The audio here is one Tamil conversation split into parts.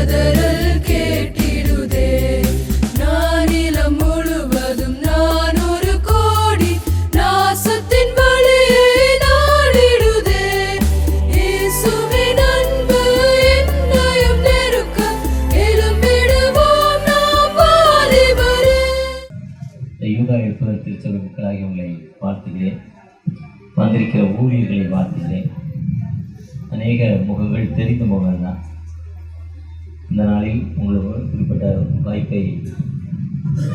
கதறல் கேட்டிடுதே. நானிலம் முழுவதும் நான் ஒரு கோடி நாசத்தின் வழியை நாடிடுதே. இயேசுவின் அன்பு என்னையும் நெருக்க எழும்பிடுவோம் நாம் வாலிபரே. யூதா எழுப்புதல் திருச்சபை மக்களாகி உங்களை வாழ்த்துகிறேன். வந்திருக்கிற ஊழியர்களை வாழ்த்துகிறேன். அநேக முகங்கள் தெரிந்த முகங்கள் தான். இந்த நாளில் உங்களுக்கு குறிப்பிட்ட வாய்ப்பை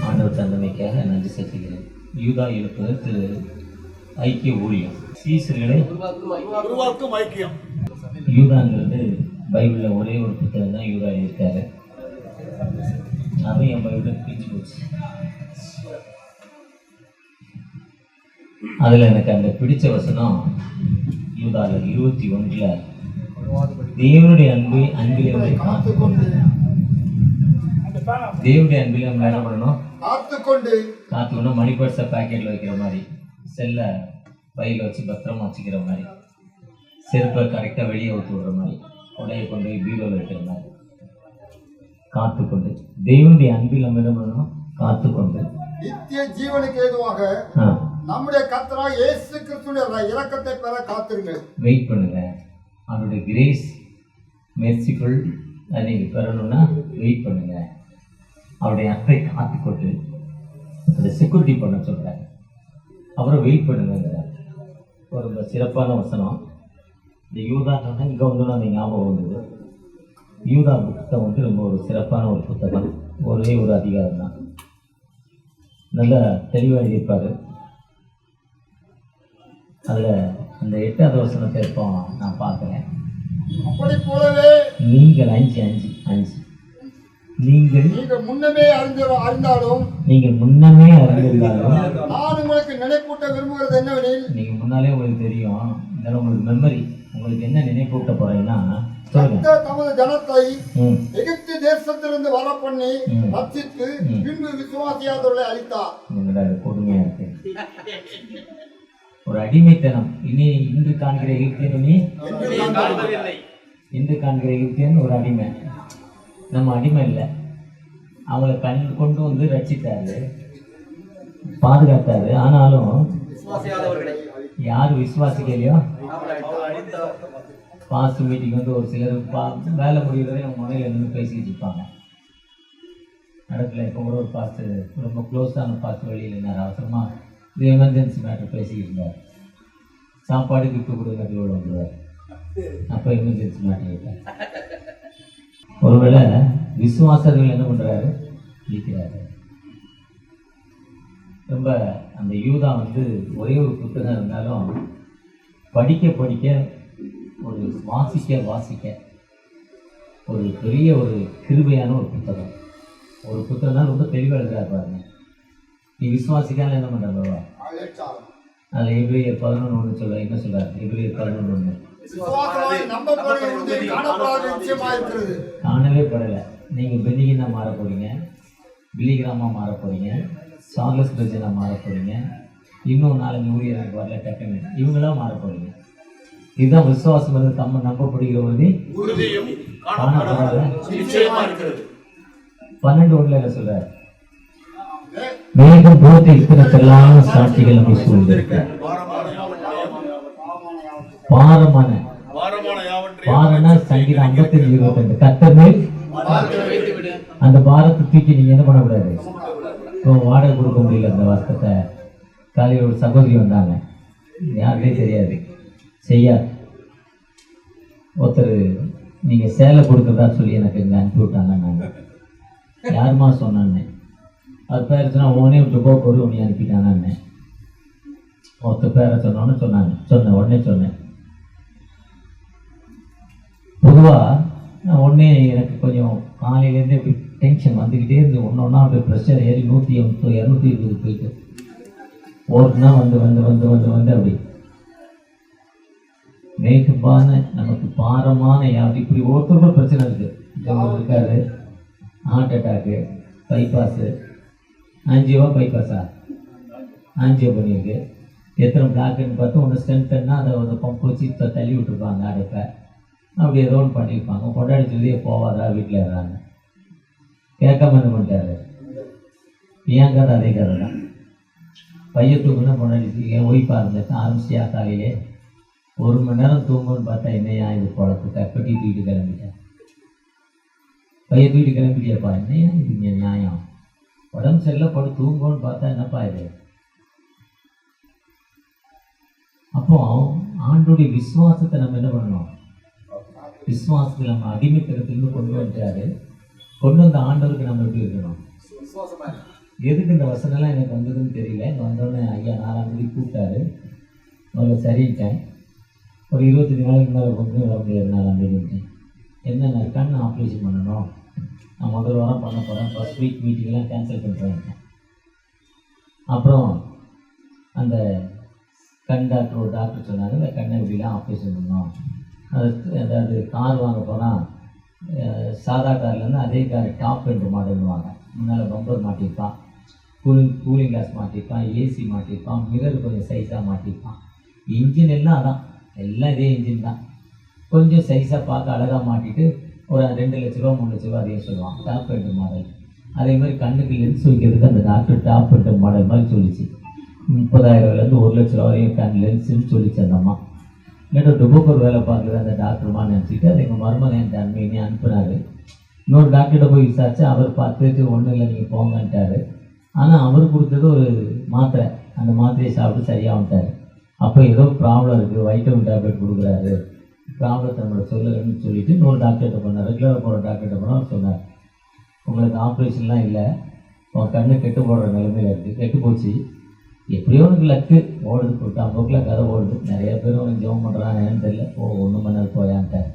ஆண்டவர் தந்தமைக்காக நன்றி செலுத்துகிறேன். யூதா எழுப்புதல் திரு ஐக்கிய ஊழியம் சீசர்களை உருவாக்கும் ஐக்கியம். யூதாங்கிறது பைபிளில் ஒரே ஒரு புத்தகம் தான் யூதா எழுதியிருக்காரு. அதுவும் என் பைபிள் பிரிச்சு போச்சு. அதில் எனக்கு அந்த பிடிச்ச வசனம் யூதாவில் 21 தேவனுடைய அன்பிலே நம்மை காத்துக்கொண்டு, தேவனுடைய அன்பிலே நம்ம என்ன பண்ணணும்? காத்துக்கொண்டு மணி பர்ஸை பேக்கெட்டில் வைக்கிற மாதிரி, செல்லை பையில் வச்சு பத்திரமா வச்சுக்கிற மாதிரி, செருப்பை கரெக்டாக வெளியே ஊற்றி விடுற மாதிரி, உடைய கொண்டு போய் பீரோவில் வைக்கிற மாதிரி காத்துக்கொண்டு, தேவனுடைய அன்பில் நம்ம என்ன பண்ணணும்? காத்துக்கொண்டு நித்திய ஜீவனுக்கு ஏதுவாக நம்முடைய கர்த்தராகிய இயேசு கிறிஸ்துவின் இரக்கத்தை பெற காத்திருங்கள். வெயிட் பண்ணுங்க. அவருடைய கிரேஸ் மெர்சிஃபுல் அதை நீங்கள் பெறணும்னா வெயிட் பண்ணுங்க. அவருடைய அன்பை காத்துக்கொண்டு அதை செக்யூரிட்டி பண்ண சொல்கிறாங்க. அப்புறம் வெயிட் பண்ணுங்கிறார். ஒரு ரொம்ப சிறப்பான வசனம். இந்த யூதா சொன்னால் இங்கே வந்து அந்த ஞாபகம் வந்தது. யூதா புத்தகம் வந்து ரொம்ப ஒரு சிறப்பான ஒரு புத்தகம். ஒரே ஒரு அதிகாரம் தான். நல்லா தெளிவாக எழுதியிருப்பார். அதில் அந்த 8வது வசனத்தை இப்போ நான் பார்க்குறேன். அப்படி போலவே நீங்கள் 5 நீங்கள் முன்னமே அறிந்தாலும் நான் உங்களுக்கு நினைப்பூட்ட விரும்புகிறது என்னவெனில், நீங்கள் முன்னாலே உங்களுக்கு தெரியும். இருந்தாலும் உங்களுக்கு மெமரி, உங்களுக்கு என்ன நினைப்பூட்ட போறேன்னா, தமது ஜனத்தை எகிப்து தேசத்திலிருந்து வர பண்ணி ரட்சித்து பின்பு விசுவாசியாதவர்களை அளித்தார். கொடுமையா இருக்கு. ஒரு அடிமைத்தனம். இன்று காண்கிற எகிப்தியன் இன்று காண்கிற எகிப்தியன் ஒரு அடிமை. நம்ம அடிமை இல்லை. அவங்கள கொண்டு வந்து ரட்சித்தாரு, பாதுகாத்தாரு. ஆனாலும் யாரு விசுவாசிக்கலையோ பாஸ்ட் மீட்டிங் வந்து ஒரு சிலர் வேலை முடிவுறதே அவங்க முறையில் நின்று பேசிக்கிட்டு இருப்பாங்க. நடக்கல. இப்போ கூட ஒரு பாஸ்ட் ரொம்ப க்ளோஸான பாஸ்ட் வழியில் இருந்தார். அவசரமாக இது எமர்ஜென்சி மேட்டர் பேசிக்கிட்டு இருந்தார். சாப்பாடு கிஃப்ட் கொடுக்கறதுக்கு வந்துடுவார். அப்போ எமர்ஜென்சி மேட்டர் இருக்கார். ஒருவேளை விசுவாசர்கள் என்ன பண்ணுறாரு? இருக்கிறாரு. ரொம்ப அந்த யூதா வந்து ஒரே ஒரு புத்தகம் இருந்தாலும் படிக்க ஒரு வாசிக்க ஒரு பெரிய ஒரு கிருபையான ஒரு புத்தகம். ஒரு புத்தகம் தான் ரொம்ப தெளிவாக எழுதுறாரு பாருங்க. நீ விசுவாசிக்கால என்ன பண்ணுறாங்க? அதில் எபிரேயர் 11:1 சொல்ல என்ன சொல்றாரு? எபிரேயர் 11:1 காணவே படலை. நீங்கள் பெனிகினா மாற போறீங்க, பில்லிகிராமா மாற போறீங்க, சார்லஸ் பிரஜனா மாற போறீங்க, இன்னும் 4 ஊழியர் எனக்கு வரல டக்குன்னு இவங்களாம் மாற போறீங்க. இதுதான் விசுவாசம் வந்து நம்பப்படுகிற உறுதி காணப்படாத 12:1 சொல்றாரு. மேகம் போட்டு இருக்கிறதெல்லாம் சாட்சிகள் நம்ம சூழ்ந்திருக்க பாரம்னா சங்கீதம் 55:22 கர்த்தர் மேல் அந்த பாரத்தை தூக்கி நீங்க என்ன பண்ணக்கூடாது. இப்போ வாடகை கொடுக்க முடியல. அந்த வார்த்தை காலையில் ஒரு சகோதரி வந்தாங்க. யாருக்கே தெரியாது, செய்யாது. ஒருத்தர் நீங்கள் சேலை கொடுக்குறதா சொல்லி எனக்கு இங்கே அனுப்பி விட்டாங்க. நாங்கள் யாருமா சொன்னான்னு அது பேர் சொன்னால் உடனே விட்டு போக்கு உடனே அனுப்பிட்டானே. ஒருத்தர் பேரை சொன்னேன். உடனே சொன்னேன். பொதுவாக நான் உடனே எனக்கு கொஞ்சம் காலையிலேருந்தே இப்படி டென்ஷன் வந்துக்கிட்டே இருந்து ஒன்றா அப்படியே ப்ரெஷர் ஏறி 180 220 போயிட்டு ஓட்டுனா வந்து அப்படி மேற்பான நமக்கு பாரமான யார் இப்படி ஒருத்தருக்கும் பிரச்சனை இருக்குது. இருக்காரு ஹார்ட் அட்டாக்கு, பைபாஸு, ஆஞ்சியோவா பைபாஸா ஆஞ்சியோ பண்ணியிருக்கு. எத்தனை பிளாக்குன்னு பார்த்து ஒன்று ஸ்ட்ரென்த்னா அதை ஒரு பம்ப் வச்சு தள்ளி விட்டுருப்பாங்க அடைப்பை. அப்படி ஏதோ ஒன்று பண்ணியிருப்பாங்க. கொண்டாடி சொல்லியே போவாதா வீட்டில் இருறாங்க. கேட்காம என்ன பண்ணிட்டாரு, ஏன் கதை அதே கதை தான். பையன் தூக்குன்னா கொண்டாடி என் ஒய்ஃபாக இருந்தேன் ஆரம்பிச்சியா காலையிலே 1 மணி நேரம் தூங்குன்னு பார்த்தா என்னையா இது குழப்பு கற்பட்டி தூக்கிட்டு கிளம்பிட்டேன். பையன் தூக்கிட்டு கிளம்பிட்டியாப்பா, என்னையா இது நியாயம், உடம்பு சரியில்லை போட்டு தூங்குன்னு பார்த்தா என்னப்பா இது. அப்போ ஆண்டோடைய விசுவாசத்தை நம்ம என்ன பண்ணணும், விசுவாசத்தில் நம்ம அடிமைத்தனத்திலிருந்து கொண்டு வந்துட்டாரு. கொண்டு வந்த ஆண்டவருக்கு நம்ம எப்படி இருக்கணும். எதுக்கு இந்த வசனம்லாம் எனக்கு வந்ததுன்னு தெரியல. இங்கே வந்தோடனே ஐயா 4ஆம் தேதி கூப்பிட்டாரு. முதல்ல சரிட்டேன். ஒரு 25 நாளைக்கு மேலே கொண்டு வர முடியாது. 4ஆம் தேதி என்னென்ன கண் ஆப்ரேஷன் பண்ணணும், நான் முதல் வாரம் பண்ண போகிறேன். ஃபர்ஸ்ட் வீக் மீட்டிங்லாம் கேன்சல் பண்ணுறேன். அப்புறம் அந்த கண் டாக்டர் ஒரு டாக்டர் சொன்னார், இந்த கண்ணை இப்படிலாம் ஆப்ரேஷன் பண்ணோம். அதாவது கார் வாங்க போனால் சாதா கார்லேருந்து அதே கார் டாப் என்ற மாடல்வாங்க. முன்னால் பம்பர் மாட்டியிருப்பான், கூலிங் கிளாஸ் மாட்டியிருப்பான், ஏசி மாட்டியிருப்பான், மிரர் கொஞ்சம் சைஸாக மாட்டியிருப்பான். இன்ஜின் எல்லாம் அதான், எல்லாம் இதே இன்ஜின் தான். கொஞ்சம் சைஸாக பார்க்க அழகாக மாட்டிட்டு ஒரு 2 லட்ச ரூபா 3 லட்ச ரூபா அதையும் சொல்லுவான், டாப் என்ற மாடல். அதே மாதிரி கண்ணுக்கு லென்ஸ் வைக்கிறதுக்கு அந்த டாக்டர் டாப் என்ற மாடல் மாதிரி சொல்லிச்சு. 30,000 1 லட்ச ரூபா வரையும் கண் லென்ஸுன்னு சொல்லிச்சு அந்த அம்மா. இல்லாட்ட டுபோக்கர் வேலை பார்க்குற அந்த டாக்டர்மா நினச்சிட்டு அதை எங்கள் மருமகன் என் தன்மையினே அனுப்புனாரு. இன்னொரு டாக்டர்கிட்ட போய் விசாரிச்சு அவர் பார்த்துட்டு ஒன்றும் இல்லை நீங்கள் போங்கன்ட்டார். ஆனால் அவர் கொடுத்தது ஒரு மாத்திரை, அந்த மாத்திரையை சாப்பிட்டு சரியாக வந்துட்டார். அப்போ ஏதோ ப்ராப்ளம் இருக்குது, வைட்டமின் டேப்லெட் கொடுக்குறாரு, ப்ராப்ளத்தை நம்மளை சொல்லுங்கன்னு சொல்லிவிட்டு இன்னொரு டாக்டர்கிட்ட போனார். ரெகுலராக போகிற டாக்டர்கிட்ட போனால் அவர் சொன்னார், உங்களுக்கு ஆப்ரேஷன்லாம் இல்லை, உன் கண்ணு கெட்டு போடுற நிலைமையில் இருக்குது, கெட்டு போச்சு, எப்படியோ உனக்கு லக்கு ஓடுது, கொடுத்தான் போக்கில் கதை ஓடுது, நிறைய பேர் உனக்கு ஜெபம் பண்ணுறாங்கன்னு தெரியல, ஒன்றும் பண்ணால் போயான்ட்டார்.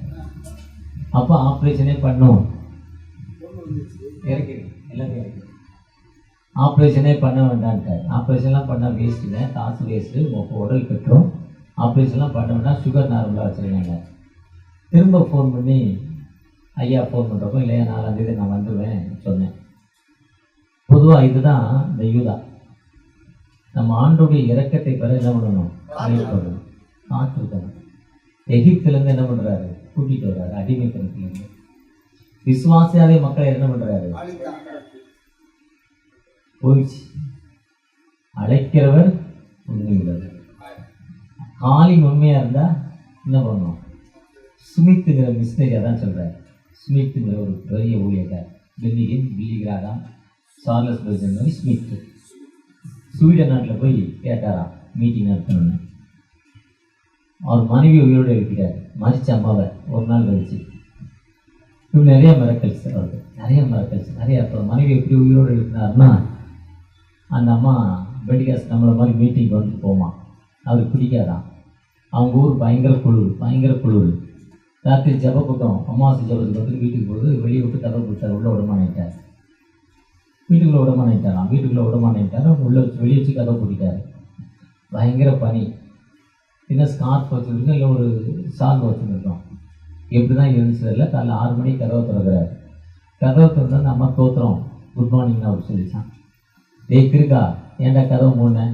அப்போ ஆப்ரேஷனே பண்ணும் இறக்கி எல்லாமே இறக்கி ஆப்ரேஷனே பண்ண வேண்டான்ட்டார். ஆப்ரேஷன்லாம் பண்ணால் வேஸ்ட்டுங்க, காசு வேஸ்ட்டு, உடல் கட்டுரும். ஆப்ரேஷன்லாம் பண்ண வேண்டாம், சுகர் நார்மலாக வச்சுருக்காங்க. திரும்ப ஃபோன் பண்ணி ஐயா ஃபோன் பண்ணுறப்போ இல்லையா 4ஆம் தேதி நான் வந்துடுவேன் சொன்னேன். பொதுவாக இதுதான் இந்த யூதா. நம்ம ஆண்டோடைய இரக்கத்தை பெற என்ன பண்ணணும், காத்திருக்கணும். எகிப்திலேருந்து என்ன பண்ணுறாரு, கூட்டிகிட்டு வர்றாரு அடிமைத்தனத்திலேருந்து. விசுவாசியாதே மக்களை என்ன பண்ணுறாரு, போயிடுச்சு. அழைக்கிறவர் உண்மையுள்ளவர். காலின் உண்மையாக இருந்தால் என்ன பண்ணணும், ஸ்மித்துங்கிற மிஸ்னேஜாக தான் சொல்கிறார். ஸ்மித்துங்கிற ஒரு பெரிய ஊழியக்கார், பில்லிகிராடா சார்லஸ் பெர்ஜன் மாதிரி ஸ்மித்து ஸ்வீடன் நாட்டில் போய் கேட்டாராம் மீட்டிங் நடத்தணும்னு. அவர் மனைவி உயிரோடு இருக்கிறார், மறிச்ச அம்மாவை ஒரு நாள் கழிச்சு. இவங்க நிறைய மிரக்கல்ஸ், அவருக்கு நிறைய மிரக்கல்ஸ் நிறைய. அப்புறம் மனைவி எப்படி உயிரோடு இருக்கிறாருன்னா, அந்த அம்மா பெண்டிகாஸ் நம்மளை மாதிரி மீட்டிங் வந்து போமா, அவருக்கு பிடிக்காதான். அவங்க ஊர் பயங்கர குளிர். ராத்திரி ஜப கூட்டம் அமாவாசை ஜபத்துக்கு வந்து வீட்டுக்கு போகுது, வெளியே விட்டு கதவை கொடுத்தார், உள்ளே விடமானிட்டார். வீட்டுக்குள்ளே விடமானிட்டார். அவங்க உள்ளே வச்சு வெளியே வச்சு கதவை கூட்டிட்டார். பயங்கர பனி. என்ன ஸ்கார்ஃப் வச்சுருக்கோம், இல்லை ஒரு சால்வை வச்சுருக்கோம். எப்படி தான் இருந்துச்சதில்ல. காலைல 6 மணிக்கு கதவை திறக்கிறார். கதவை திறந்தா அந்த அம்மா தோத்துறோம், குட் மார்னிங்னு அவர் சொல்லிச்சான். இருக்கா ஏன்டா கதவை மூணு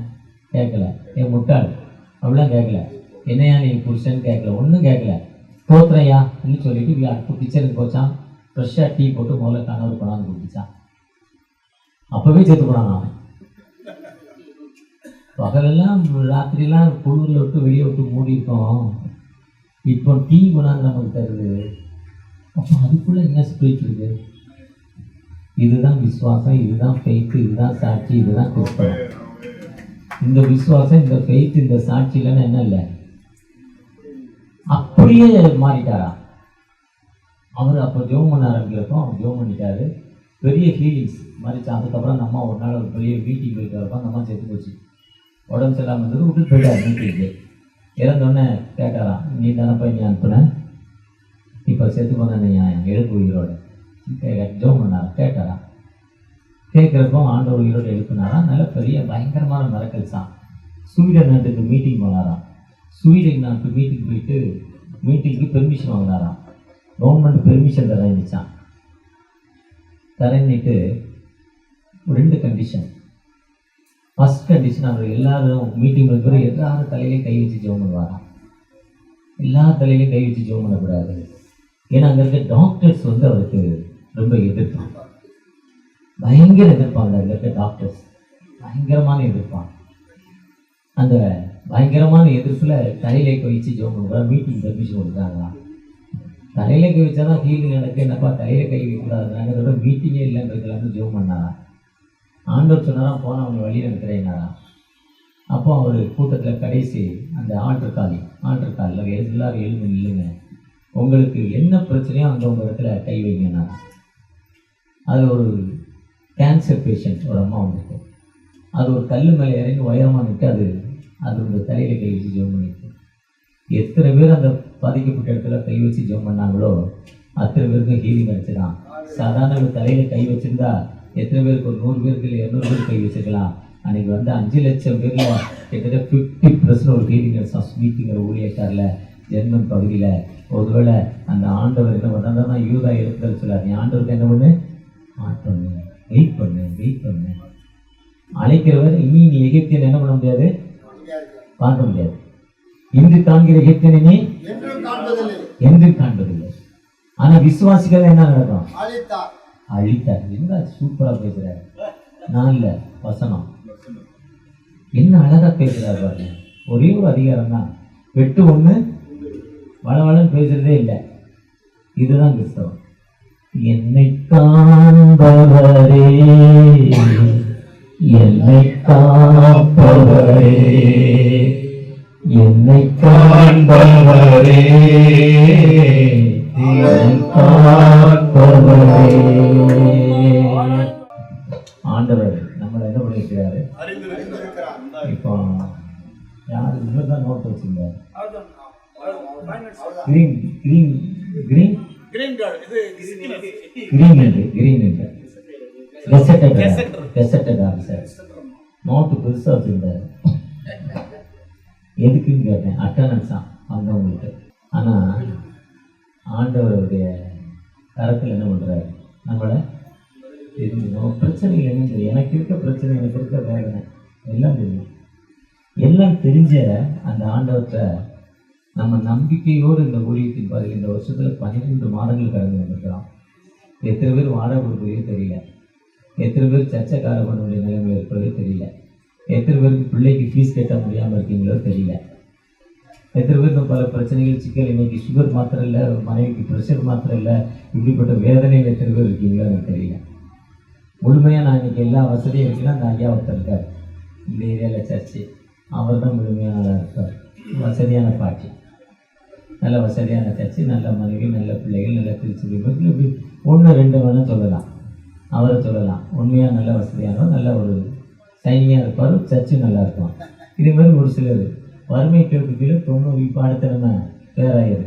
கேட்கல, என் முட்டாள் அப்படிலாம் கேட்கல, என்னையா நீ புருஷன்னு கேட்கல, ஒன்றும் கேட்கல, தோத்துறையா அப்படின்னு சொல்லிட்டு அடுப்பு கிச்சனுக்கு போச்சான். ஃப்ரெஷ்ஷாக டீ போட்டு முதல்ல கணவர் கொண்டாந்து கொடுத்துச்சான். அப்போவே செத்து போனாங்க அவன். பகலெல்லாம் ராத்திரிலாம் குளிரில் விட்டு வெளியே விட்டு மூடி இருக்கோம். இப்போ டீ கொண்டாந்து நமக்கு தருது. அப்போ அதுக்குள்ளே என்ன ஸ்பிரிட் இருக்குது. இதுதான் விசுவாசம், இதுதான் ஃபெய்த், இதுதான் சாட்சி, இதுதான் கிறிஸ்தவம். இந்த விசுவாசம், இந்த ஃபெய்த், இந்த சாட்சியிலன்னு என்ன இல்லை, அப்படியே மாறிட்டாரா அவர். அப்போ ஜெபம் பண்ண ஆரம்பிக்கிறப்போ ஜெபம் பண்ணிட்டாரு, பெரிய ஃபீலிங்ஸ் மாறிச்சா. அதுக்கப்புறம் அந்த அம்மா ஒரு நாள் ஒரு பெரிய மீட்டிங் போயிட்டு வரப்போ அந்த அம்மா செத்து போச்சு. உடம்பு சரியில்லாமல் இருந்தது, விட்டுட்டு போயிட்டார் மீட்டிங்கு. இறந்தோடனே கேட்டாராம், நீ தானப்பா நீ அனுப்புனேன், இப்போ செத்து போன நியாயம் எழுப்பு உயிரோட ஜெபம் பண்ணாரா கேட்டாரா. கேட்குறப்போ ஆண்டவர் உயிரோடு எழுப்பினாரா. நல்ல பெரிய பயங்கரமான மிரக்கல்ஸான். ஸ்வீடன் நாட்டுக்கு மீட்டிங் போனாராம். ஸ்வீடன் நாட்டு மீட்டிங் போயிட்டு மீட்டிங்க்கு பெர்மிஷன் வாங்கினாராம். கவர்மெண்ட் பெர்மிஷன் தரேன்னுச்சான். தரேன்னுட்டு 2 கண்டிஷன். ஃபர்ஸ்ட் கண்டிஷன், அவர் எல்லாரும் மீட்டிங் இருக்கிற எல்லாரும் தலையிலையும் கை வச்சு ஜெபம் பண்ணுவாராம். எல்லா தலையிலையும் கை வச்சு ஜெபம் பண்ணக்கூடாது. ஏன்னா அங்கே இருக்க டாக்டர்ஸ் வந்து அவருக்கு ரொம்ப எதிர்ப்பாங்க, பயங்கர எதிர்ப்பாங்க. அங்கே இருக்க டாக்டர்ஸ் பயங்கரமான எதிர்ப்பாங்க. அந்த பயங்கரமான எதிர்ப்புல தலையில கை வச்சு ஜோம் பண்ணுறாங்க. மீட்டிங் பர்மிஷன் கொடுக்குறாங்களா? தலையில கை வச்சாதான் ஹீலிங் நடக்கு, என்னப்பா தலையில கை வைக்கூடாதுனாங்க. அதோட மீட்டிங்கே இல்லைன்றதுலான்னு ஜோம் பண்ணாரா? ஆண்டவர் சொன்னாரா போனால் அவங்க வழியில் இருக்கிறேன்னாரா? அப்போ அவர் கூட்டத்தில் கடைசி அந்த ஆல்டர் காலில் எல்லாரும் எழுந்து நில்லுங்க, உங்களுக்கு என்ன பிரச்சனையோ அந்த உங்கள் இடத்துல கை வைங்கன்னா. அதில் ஒரு கேன்சர் பேஷண்ட் ஒரு அம்மா வந்துருக்கு. அது ஒரு கல் மேலே இறங்கி உயரமாக நிற்கு அது உங்கள் தலையில் கை வச்சு ஜோம் பண்ணிருக்கு. எத்தனை பேர் அந்த பாதிக்கப்பட்ட இடத்துல கை வச்சு ஜோம் பண்ணாங்களோ அத்தனை பேருக்கு ஹீலிங் அடிச்சுதான். சாதாரண ஒரு தலையில் கை வச்சுருந்தா எத்தனை பேருக்கு ஒரு 100 பேருக்கு இல்லை 200 பேர் கை வச்சுக்கலாம். அன்றைக்கி வந்து 5 லட்சம் பேரில் கிட்டத்தட்ட 50% ஒரு ஹீலிங் ஸ்பீக்கிங்கிற ஊழியக்காரில் ஜெர்மன் பகுதியில். ஒருவேளை அந்த ஆண்டவர் என்ன பண்ணாருன்னா யூதா எழுப்புதல் சொல்லார், நீ ஆண்டவருக்கு என்ன பண்ணு, வெயிட் பண்ணு. அழைக்கிறவர் இனி நீ எகிப்தியன் என்ன பண்ண முடியாது, பார்க்க முடியாது. இன்று காண்கிற எகிப்தியனை நீ என்று காண்பதில்லை. ஆனா விசுவாசிகள் என்ன நடக்கும், அழித்தார். என்ன சூப்பரா பேசுறாரு, நான் இல்ல வசனம் என்ன அழகா பேசுறாரு பாருங்க. ஒரே ஒரு அதிகாரம் தான், வெட்டு ஒண்ணு வளவளன்னு பேசுறதே இல்லை. இதுதான் கிறிஸ்தவம். என்னை காண்பவரே, என்னை காப்பவரே, என்னை காண்பவரே, ஆண்டவர் நம்மளை என்ன பண்ணிருக்கிறாரு. இப்போ யாரு இவர்தான் நோட் வச்சிருந்தாரு, நோட்டு பெருசா வச்சிருந்தாரு. எதுக்குன்னு கேட்டேன், அட்டனன்ஸ் தான் வந்தவங்களுக்கு. ஆனா ஆண்டவருடைய கரத்தில் என்ன பண்றாரு, நம்மளை தெரிஞ்சுக்கணும். பிரச்சனைகள் என்ன தெரியும், எனக்கு இருக்க பிரச்சனை, எனக்கு இருக்க வேதனை எல்லாம் தெரியும். எல்லாம் தெரிஞ்ச அந்த ஆண்டவற்றை நம்ம நம்பிக்கையோடு இந்த ஊழியத்தின் பாருங்க. இந்த வருஷத்துல 12 மாதங்கள் கடந்து வந்திருக்கிறோம். எத்தனை பேர் வாடகை கொடுக்குறதே தெரியல, எத்தனை பேர் சர்ச்சைக்கார பண்ண வேண்டிய நிலைமையில் இருக்கிறதே தெரியல, எத்தனை பேருக்கு பிள்ளைக்கு ஃபீஸ் கட்ட முடியாமல் இருக்கீங்களோ தெரியல, எத்தனை பேருக்கு பல பிரச்சனைகள் சிக்கல். இன்னைக்கு சுகர் மாத்திரம் இல்லை, மனைவிக்கு ப்ரெஷர் மாத்திரம் இல்லை, இப்படிப்பட்ட வேதனையில் எத்தனை பேர் இருக்கீங்களோ எனக்கு தெரியல. முழுமையாக நான் இன்னைக்கு எல்லா வசதியும் இருக்குன்னா அந்த ஐயா ஒருத்தர் இருக்கார் இந்த ஏரியாவில் சர்ச்சு, அவர் தான் முழுமையாக நல்லா இருக்கார். வசதியான பாட்டி, நல்ல வசதியான சர்ச்சு, நல்ல மனைவி, நல்ல பிள்ளைகள், நல்ல திருச்சி. இப்படி 1 2 வேணால் சொல்லலாம், அவரை சொல்லலாம். உண்மையாக நல்ல வசதியானவர், நல்ல ஒரு சைனியாக இருப்பார், சர்ச்சு நல்லா இருக்கும். இதே மாதிரி ஒரு சிலர் வறுமை கேட்குள்ள 90 இப்போ அடுத்த நம்ம பேராயர்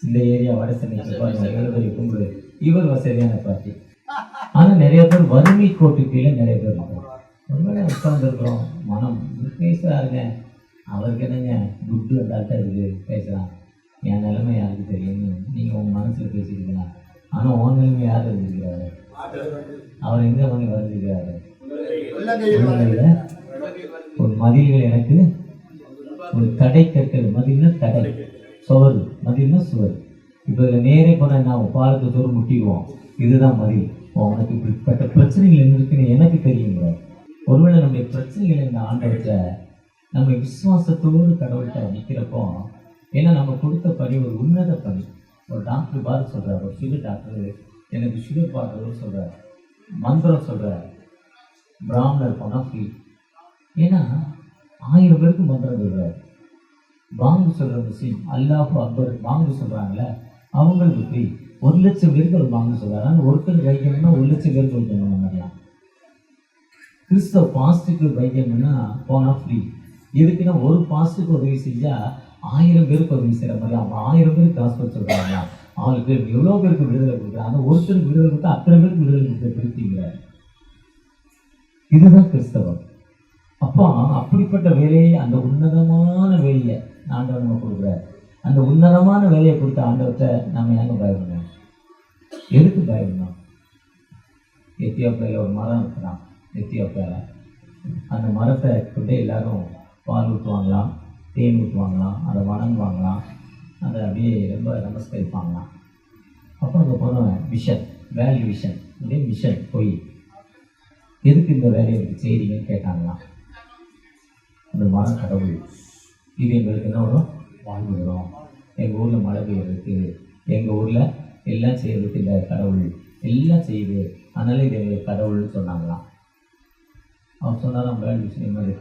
இந்த ஏரியா வட சென்னை கும்பு, இவர் வசதியான பாட்டி. ஆனால் நிறைய பேர் வறுமை கோட்டு கீழே நிறைய பேர் இருக்காங்க. ஒருவேளை உட்காந்துருக்குறோம், மனம் பேசுகிறாருங்க, அவருக்கு என்னங்க துட்டு அந்த இருக்குது பேசலாம், என் நிலைமை யாருக்கு தெரியும்னு நீங்கள் உங்கள் மனசில் பேசியிருக்கலாம். ஆனால் உன் நிலைமை யார் இருந்திருக்கிறாரு, அவர் எங்கே பண்ணி வருந்திருக்கிறாரு. ஒரு மதில்கள் எனக்கு ஒரு தடை கற்கள், மதில்னா தடை, சுவர், மதில்னா சுவர். இப்போ இதில் நேரே போனால் நான் பாலத்தை தோறு முட்டிடுவோம், இதுதான் மதில். உனக்கு இப்படிப்பட்ட பிரச்சனைகள் என்ன இருக்குன்னு எனக்கு தெரியுங்க. ஒருவேளை நம்முடைய பிரச்சனைகள் இந்த ஆண்டவற்றை நம்ம விசுவாசத்தோடு கடவுள்கிட்ட நிற்கிறப்போ, ஏன்னா நம்ம கொடுத்த பணி ஒரு உன்னத பணி. ஒரு டாக்டர் பார்த்து சொல்கிறார், ஒரு சுகர் டாக்டர் எனக்கு சுகர் பார்க்கறதுன்னு சொல்கிறார், மந்திரம் சொல்கிறார், பிராமணர் போனால் ஃப்ரீ. ஏன்னா 1000 பேருக்கு மந்திரம் சொல்கிறார். பாங்கு சொல்கிற முஸ்லீம் அல்லாஹு அக்பர் பாங்கு சொல்கிறாங்களே அவங்களுக்கு ஃப்ரீ. 1 லட்சம் பேருக்கு ஒரு பாங்கு சொல்கிறார். ஆனால் ஒருத்தர் வைக்கணும்னா 1 லட்சம் பேருக்கு வைக்கணும். மாதிரிலாம் கிறிஸ்தவ பாஸ்ட்டுக்கு வைக்கணும்னா போனால் ஃப்ரீ. எதுக்குன்னா ஒரு பாஸ்ட்டுக்கு உதவி செஞ்சால் 1000 பேருக்கு உதவி செய்கிற மாதிரி. அவங்க 1000 பேருக்கு காசு சொல்கிறாங்க, அவங்களுக்கு எவ்வளோ பேருக்கு விடுதலை கொடுக்குறாங்க. ஆனால் ஒருத்தருக்கு விடுதலை கொடுத்தா அத்தனை பேருக்கு விடுதலை கொடுக்க பிரித்தீங்கிறார். இதுதான் கிறிஸ்தவம். அப்போ அப்படிப்பட்ட வேலையை, அந்த உன்னதமான வேலையை ஆண்டவர் நம்ம கொடுக்குறாரு. அந்த உன்னதமான வேலையை கொடுத்த ஆண்டவர்கிட்ட நம்ம எங்க பயப்படணும், எதுக்கு பயப்படணும்? எத்தியோப்பியாவில் ஒரு மரம் இருக்கிறான். எத்தியோப்பியாவில் அந்த மரத்தை கொண்டு எல்லாரும் பால் ஊற்றுவாங்களாம், தேன் ஊற்றுவாங்களாம், அதை வணங்குவாங்களாம், அதை அப்படியே ரொம்ப நமஸ்கரிப்பாங்களாம். அப்போ அங்கே போனவன் விஷன், வேல்யூ விஷன், இதே மிஷன் போய் எதுக்கு இந்த வேலையை எனக்கு செய்கிறீங்கன்னு கேட்டாங்களாம். அந்த மரம் கடவுள், இது எங்களுக்கு என்ன வரும், வாழ்வு வரும். எங்கள் ஊரில் மழை பெய்யறதுக்கு, எங்கள் ஊரில் எல்லாம் செய்யறதுக்கு இல்லை, கடவுள் எல்லாம் செய்யுது, அதனால இது எங்களுக்கு கடவுள்னு சொன்னாங்களாம். அவன் சொன்னாலும் வேல்யூ விஷயம், அது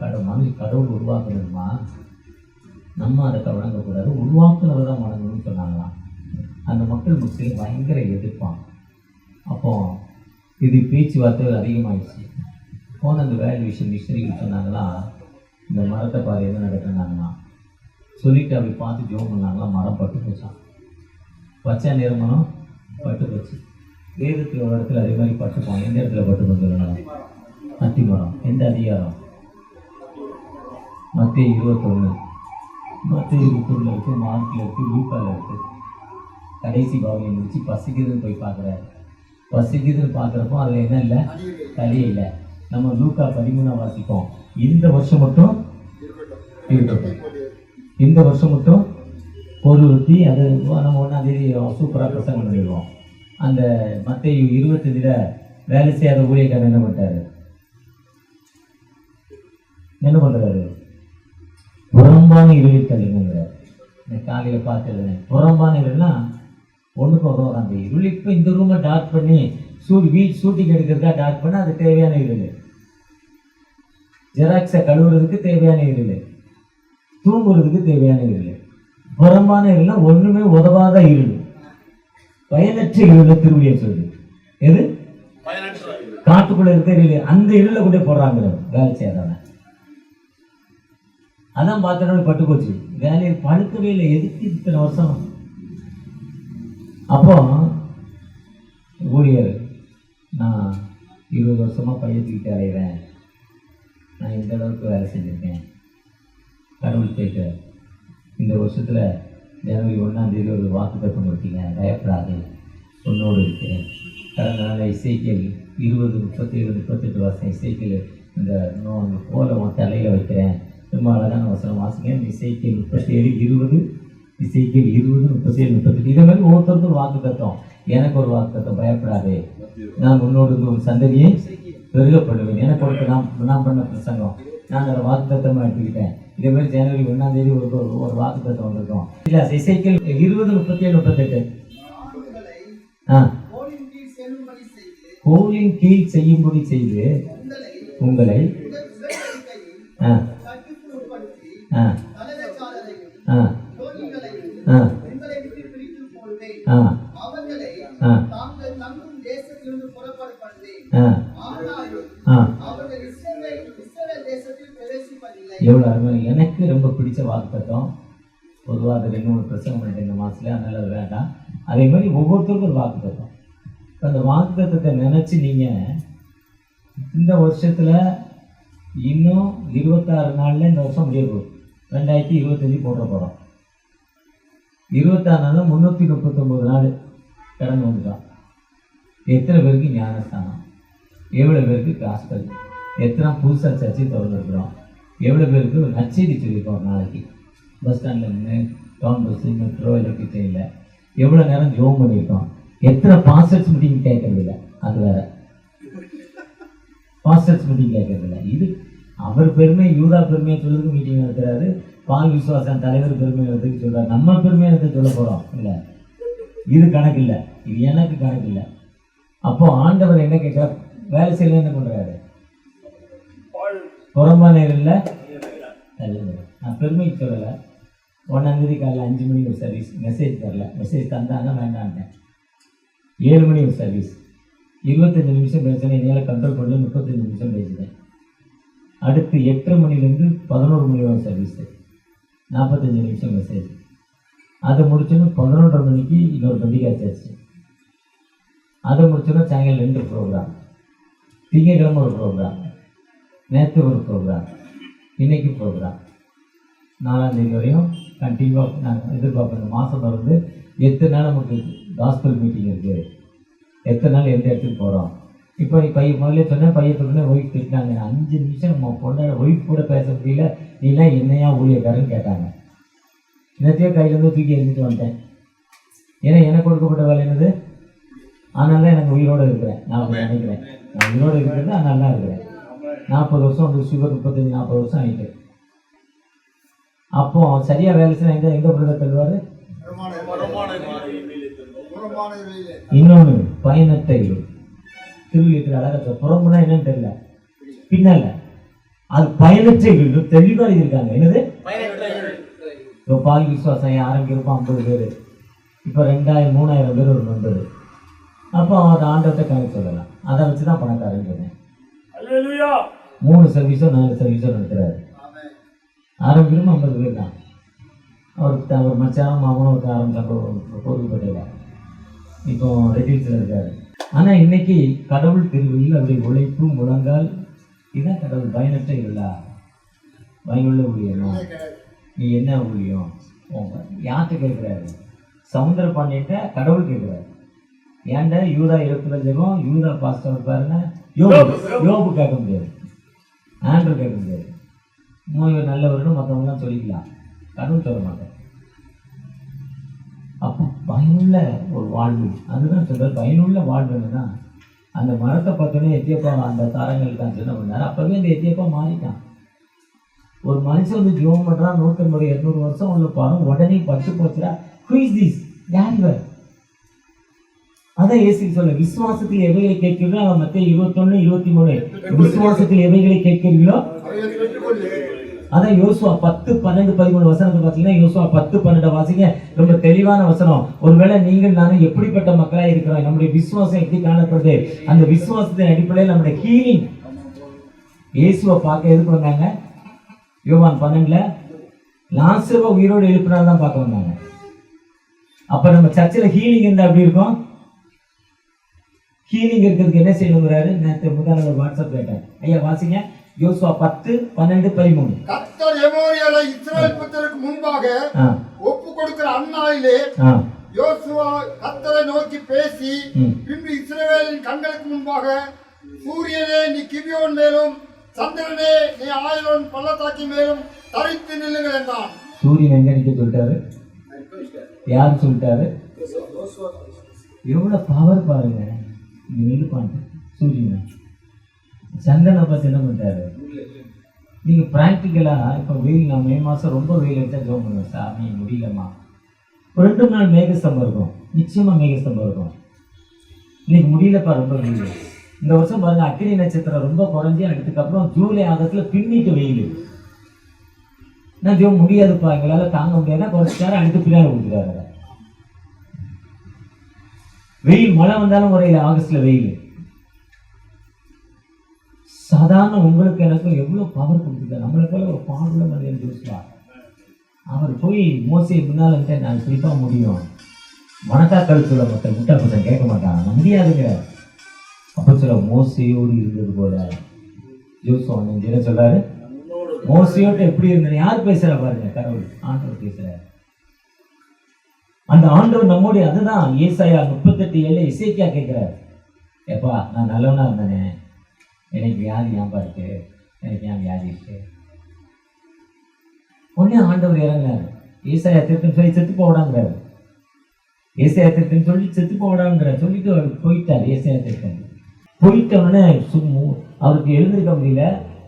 கடவுள் உருவாக்கணுமா, நம்ம அதை வணங்கக்கூடாது, உருவாக்குனவர் தான் வணங்கணும்னு சொன்னாங்களாம். அந்த மக்கள் முஸ்லீம் பயங்கர எதிர்ப்பான். அப்போ இது பேச்சுவார்த்தைகள் அதிகமாகிடுச்சு. போன அந்த வேல்யூஷன் மிஷனரிகள் சொன்னாங்களாம், இந்த மரத்தை பாரு என்ன நடக்குனாங்களாம். சொல்லிட்டு அப்படி பார்த்து ஜோம் பண்ணாங்களாம். மரம் பட்டு போச்சான். பச்சை நிறமனம் பட்டு போச்சு. வேதத்துக்கு ஒரு இடத்துல அதே மாதிரி பட்டுப்போம். எந்த இடத்துல பட்டு போச்சு? அத்தி மரம். எந்த அதிகாரம்? மத்திய 21. மத்திய 21 இருக்குது, மார்க்கில் இருக்குது, லூக்காவில் இருக்குது. கடைசி பாவனையை முடிச்சு பசிக்குதுன்னு போய் பார்க்குறாரு. பசிக்குதுன்னு பார்க்குறப்போ அதில் என்ன இல்லை, களி இல்லை. நம்ம லூக்கா 13 வாசிப்போம். இந்த வருஷம் மட்டும் இருக்கட்டும், இந்த வருஷம் மட்டும் பொருளுத்தி அது நம்ம 1ஆம் தேதி சூப்பராக பிரசங்கம் பண்ணிடுவோம். அந்த மத்திய 25 வேலை செய்யாத ஊழியக்காரர் என்ன பண்ணுறாரு, என்ன பண்ணுறாரு, புறம்பான இருளில் தள்ளுங்கிறார். காலையில் பார்த்துருந்தேன். புறம்பான இருள்னா ஒன்றுக்கு உதவும். அந்த இருள் இப்போ இந்த ரூமை டார்க் பண்ணி ஷூட்டிங் எடுக்கிறதா டார்க் பண்ணால் அது தேவையான இருள். ஜெராக்ஸை கழுவுறதுக்கு தேவையான இருள், தூங்குறதுக்கு தேவையான இருள். புறம்பான இருள்னா ஒன்றுமே உதவாத இருள், பயனற்ற இருள். திருவிழியை சொல்லுது எது, காட்டுக்குள்ள இருக்கிற இருள். அந்த இருளை கூட போடுறாங்க வேலை செய்யறவங்க. அதான் பார்த்தோட பட்டு போச்சு. வேலையை படுக்கவே இல்லை. எதுக்கு இத்தனை வருஷம்? அப்போ ஊழியர், நான் 20 வருஷமாக பையத்துக்கிட்டே அலைகிறேன், நான் இந்த அளவுக்கு வேலை செஞ்சுருக்கேன். கடவுள் போயிட்டு இந்த வருஷத்தில் ஜனவரி 1ஆம் தேதி ஒரு வாக்குத்தத்தம் கொடுத்தீங்க, பயப்படாது உன்னோடு இருக்கிறேன். கடந்த நாள் இசைக்கியல் 20, 37, 38 வருஷம் இசைக்கியல் இந்த போல உன் தலையில் வைக்கிறேன். ரொம்ப அழகான வசனம் வாசிக்கிறேன். இசைக்கியல் 37, 20, இசைக்கியல் 20, 37, 38. இதே மாதிரி ஒவ்வொருத்தருக்கும் ஒரு வாக்கு தத்துவம். எனக்கு ஒரு வாக்கு தத்துவம், பயப்படாதே நான் உன்னோடு ஒரு சந்ததியை பெருகப்படுவேன். எனக்கு ஒரு நான் பண்ண பிரசங்கம், நான் அதை வாக்கு தத்துவமாக எடுத்துக்கிட்டேன். இதே மாதிரி ஜனவரி 1ஆம் தேதி ஒரு வாக்கு தத்துவம் வந்திருக்கோம். இல்லை இசைக்கியல் 20, 37, 38. கோலின் கீழ் செய்யும்படி செய்து உங்களை எவ்வளவு அருமை. எனக்கு ரொம்ப பிடிச்ச வாக்குத்தத்தம். பொதுவாக அது 2-3 பிரசங்கம் பண்ணிட்டேன் இந்த மாதத்துல, அதனால அது வேண்டாம். அதே மாதிரி ஒவ்வொருத்தருக்கும் ஒரு வாக்குத்தத்தம். அந்த வாக்குத்தத்தத்தை நினைச்சு நீங்க இந்த வருஷத்துல இன்னும் 26 நாள்ல இந்த வருஷம் முடிய போகுது. 2025 போடுற போகிறோம். 26 நாளில் 339 நாள் கடந்து வந்துட்டோம். எத்தனை பேருக்கு ஞானஸ்தானம், எவ்வளோ பேருக்கு காஸ்பல், எத்தனை புதுசாக சர்ச்சை திறந்துருக்குறோம், எவ்வளோ பேருக்கு நச்செய்தி சொல்லியிருக்கோம். நாளைக்கு பஸ் ஸ்டாண்டில் நின்று டவுன் பஸ்ஸு, மெட்ரோ, எலக்ட்ரிக் ட்ரெயினில் எவ்வளோ நேரம் ஜோம் பண்ணியிருக்கோம். எத்தனை பாஸ்டர்ஸ் மீட்டிங் கேட்கறதில்ல, அது வேற. பாஸ்டர்ஸ் மீட்டிங் கேட்கறதில்ல. இது அவர் பெருமை, யூதா பெருமையை சொல்றதுக்கு மீட்டிங் நடத்துறாரு. பால் விசுவாசம் தலைவர் பெருமை நடத்துக்கு சொல்றாரு. நம்ம பெருமையை எடுத்து சொல்ல போறோம் இல்லை. இது கணக்கு இல்லை, இது எனக்கு கணக்கு இல்லை. அப்போ ஆண்டவர் என்ன கேட்கிறார், வேலை செய்யல என்ன பண்றாரு, புறம்பான இல்லை. நான் பெருமைக்கு சொல்லலை. 1ஆம் தேதி காலையில் 5 மணிக்கு ஒரு சர்வீஸ், மெசேஜ் தரல, மெசேஜ் தந்தாங்க வேண்டான்ட்டேன். 7 மணி ஒரு சர்வீஸ், 25 நிமிஷம் பேசுகிறேன். என்னால் கண்ட்ரோல் பண்ணி 35 நிமிஷம் பேசுகிறேன். அடுத்து 8:30 மணிலேருந்து 11 மணி வரை சர்வீஸு, 45 நிமிஷம் மெசேஜ். அதை முடிச்சோன்னா 11:30 மணிக்கு இன்னொரு பண்டிகை சர்ச்சு. அதை முடிச்சோன்னா சாயங்காலம் 2 ப்ரோக்ராம். திங்கக்கிழமை ஒரு ப்ரோக்ராம், நேற்று ஒரு ப்ரோக்ராம், இன்னைக்கு ப்ரோக்ராம். 4ஆம் தேதி வரையும் கண்டினியூவாக நாங்கள் எதிர்பார்ப்போம். இந்த மாதம் வந்து எத்தனை நாள் நமக்கு காஸ்பல் மீட்டிங் இருக்குது, எத்தனை நாள் எந்த இடத்துக்கு போகிறோம். இப்போ நீ முதல்ல சொன்னேன், பையத்துக்குள்ளே ஒய்ஃப் திட்டினாங்க. 5 நிமிஷம் நம்ம பொண்ணோட ஒய்ஃப் கூட பேச முடியல, நீலாம் என்னையா ஊழியக்காரன்னு கேட்டாங்க. இன்னத்தையும் கையிலேருந்து தூக்கி எரிஞ்சிட்டு வந்துட்டேன். ஏன்னா எனக்கு கொடுக்கப்பட்ட வேலை என்னது, அதனால தான் எனக்கு உயிரோடு இருக்கிறேன். நான் அப்படி நினைக்கிறேன். நான் உயிரோடு இருக்கிறது அதனால தான் இருக்கிறேன். 40 வருஷம் வந்து சுகர் 35-40 வருஷம் ஆகிட்டு. அப்போ சரியா வேலை செய்ய எங்க பிரதர் தருவாரு. இன்னொன்னு பயணத்தை திருவிழத்தில் அழகத்தை புறம்புனா என்னன்னு தெரியல, பின்னல அது பயணற்றைகள் தெளிவாக இருக்காங்க. என்னது இப்போ பால் விசுவாசம் ஆரம்பிக்கிறப்போ 50 பேர், இப்போ 2000-3000 பேர் ஒரு நம்பர். அப்போ அவர் ஆண்டவத்தை கணக்கு சொல்லலாம். அதை வச்சு தான் பணக்காரன் சொன்னேன். 3 சர்வீஸோ 4 சர்வீஸோ நடத்துறாரு. ஆரம்பிக்கிறோம் 50 பேர் தான். அவருக்கு அவர் மச்சானும் மாமனும் ஒரு ஆரம்பிச்சாங்க கோவில்பேட்டையில், இப்போ ரெட்டில்ஸில் இருக்காரு. ஆனால் இன்னைக்கு கடவுள் திருவிழில் அவருடைய உழைப்பு முழங்கால் இதுதான் கடவுள். பயனற்ற இல்லா பயனுள்ள ஊழியமா நீ என்ன ஊழியம் யார்கிட்ட கேட்குறாரு? சமுத்திர பாண்டியன்ட்ட கடவுள் கேட்குறாரு. ஏன்டா யூதா எழுப்புதல் ஜெபம் யூதா பாஸ்டர் பாருங்க, யோபு கேட்க முடியாது, ஆண்ட்ரு கேட்க முடியாது. நல்லவர்கள் மற்றவங்களாம் சொல்லிக்கலாம், கடவுள் சொல்ல மாட்டேன். அப்போ பயனுள்ள ஒரு வாழ்வு, அதுதான் சொல்ற பயனுள்ள வாழ்வுன்னா அந்த மரத்தை பார்த்தோன்னே எத்தியப்பா அந்த தாரங்கள் தான் என்ன பண்ணாரு. அப்பவே அந்த எத்தியப்பா மாறிட்டான். ஒரு மனுஷன் வந்து ஜோம் பண்றான் 150-200 வருஷம் உள்ள பாருங்க, உடனே பட்டு போச்சுடா. Who is this? யார்? அதான் இயேசு சொல்ல, விசுவாசத்தில் எவைகளை கேட்கிறீர்களோ அவன் மத்திய 21-23 விசுவாசத்தில் எவைகளை கேட்கிறீர்களோ அதான் யோசுவா 10-12-13 வசனத்தை பார்த்தீங்கன்னா யோசுவா 10-12 வாசிங்க, ரொம்ப தெளிவான வசனம். ஒருவேளை நீங்கள் நானும் எப்படிப்பட்ட மக்களாக இருக்கிறோம், நம்முடைய விசுவாசம் எப்படி காணப்படுது, அந்த விசுவாசத்தின் அடிப்படையில் நம்முடைய ஹீலிங். இயேசுவை பார்க்க எதுக்கு வந்தாங்க? யோவான் 12 லாசருவை உயிரோடு எழுப்பினால்தான் தான் பார்க்க வந்தாங்க. அப்ப நம்ம சர்ச்சில் ஹீலிங் இருந்தா அப்படி இருக்கும். ஹீலிங் இருக்கிறதுக்கு என்ன செய்யணுங்கிறாரு. நேற்று முதல்ல ஒரு வாட்ஸ்அப் கேட்டேன். ஐயா வாசிங்க யோசுவா 10-12-13. கர்த்தர் எமோரியரை இஸ்ரவேல் புத்திரருக்கு முன்பாக ஒப்பு கொடுக்கிற அந்நாளிலே யோசுவா கர்த்தரை நோக்கி பேசி, பின்பு இஸ்ரவேலின் கண்களுக்கு முன்பாக சூரியனே நீ கிபியோன் மேலும், சந்திரனே நீ ஆயிரோன் பள்ளத்தாக்கி மேலும் தரித்து நில்லுங்கள் என்றான். சூரியன் எங்க நிக்க சொல்லிட்டாரு? யாரு சொல்லிட்டாரு? எவ்வளவு பவர் பாருங்க. நிலுப்பாண்டு சூரியன் சந்தனை பார்த்து என்ன பண்ணிட்டாரு? நீங்க பிராக்டிக்கலா இப்போ வெயில், நான் மே மாசம் ரொம்ப வெயில் வச்சா ஜோம் பண்ணுவேன், சாமி முடியலமா. ஒரு 2 நாள் மேகஸ்தம்பம் இருக்கும், நிச்சயமா மேகஸ்தம்பம் இருக்கும். இன்னைக்கு முடியலப்பா ரொம்ப வெயில். இந்த வருஷம் பாருங்க அக்கினி நட்சத்திரம் ரொம்ப குறைஞ்சி, அதுக்கப்புறம் ஜூலை ஆகத்துல பின்னிட்டு வெயில். நான் ஜோம் முடியாதுப்பா எங்களால தாங்க முடியாதுன்னா குறைச்சிட்டாரு, அடுத்து பின்னாடி கொடுத்துட்டாரு. வெயில் மழை வந்தாலும் முறையில் ஆகஸ்ட்ல வெயில். சாதாரண உங்களுக்கு எனக்கும் எவ்வளவு பவர் கொடுத்துருக்காரு. நம்மளை போல ஒரு பாடுள்ள மனிதன் யோசிப்பா. அவர் போய் மோசையை முன்னால நான் குறிப்பா முடியும் மனத்தாக்கள் சொல்ல மக்கள் முட்டா பசங்க கேட்க மாட்டாங்க, முடியாதுங்க. அப்ப சொல்ல மோசையோடு இருந்தது போல யோசுவா என்ன சொல்றாரு? மோசையோட எப்படி இருந்தது? யார் பேசுறா பாருங்க? கடவுள் ஆண்டவர் பேசுறாரு. அந்த ஆண்டவர் நம்முடைய, அதுதான் ஏசாயா 38:7 இசைக்கியா கேட்கிறார். ஏப்பா நான் நல்லவனா இருந்தேனே, எனக்கு வியாதி ஏன்பா இருக்கு, எனக்கு ஏன் வியாதி இருக்கு? உடனே ஆண்டவர் இறங்கினார். ஏசாயா திருத்தம் சொல்லி செத்து போடாங்கிறாரு. ஏசாயா திருத்தம் சொல்லி செத்து போடாங்கிறார். சொல்லிட்டு அவர் போயிட்டார். ஏசாயா திருத்தம் போயிட்ட உடனே அவருக்கு எழுந்திருக்க முடியல.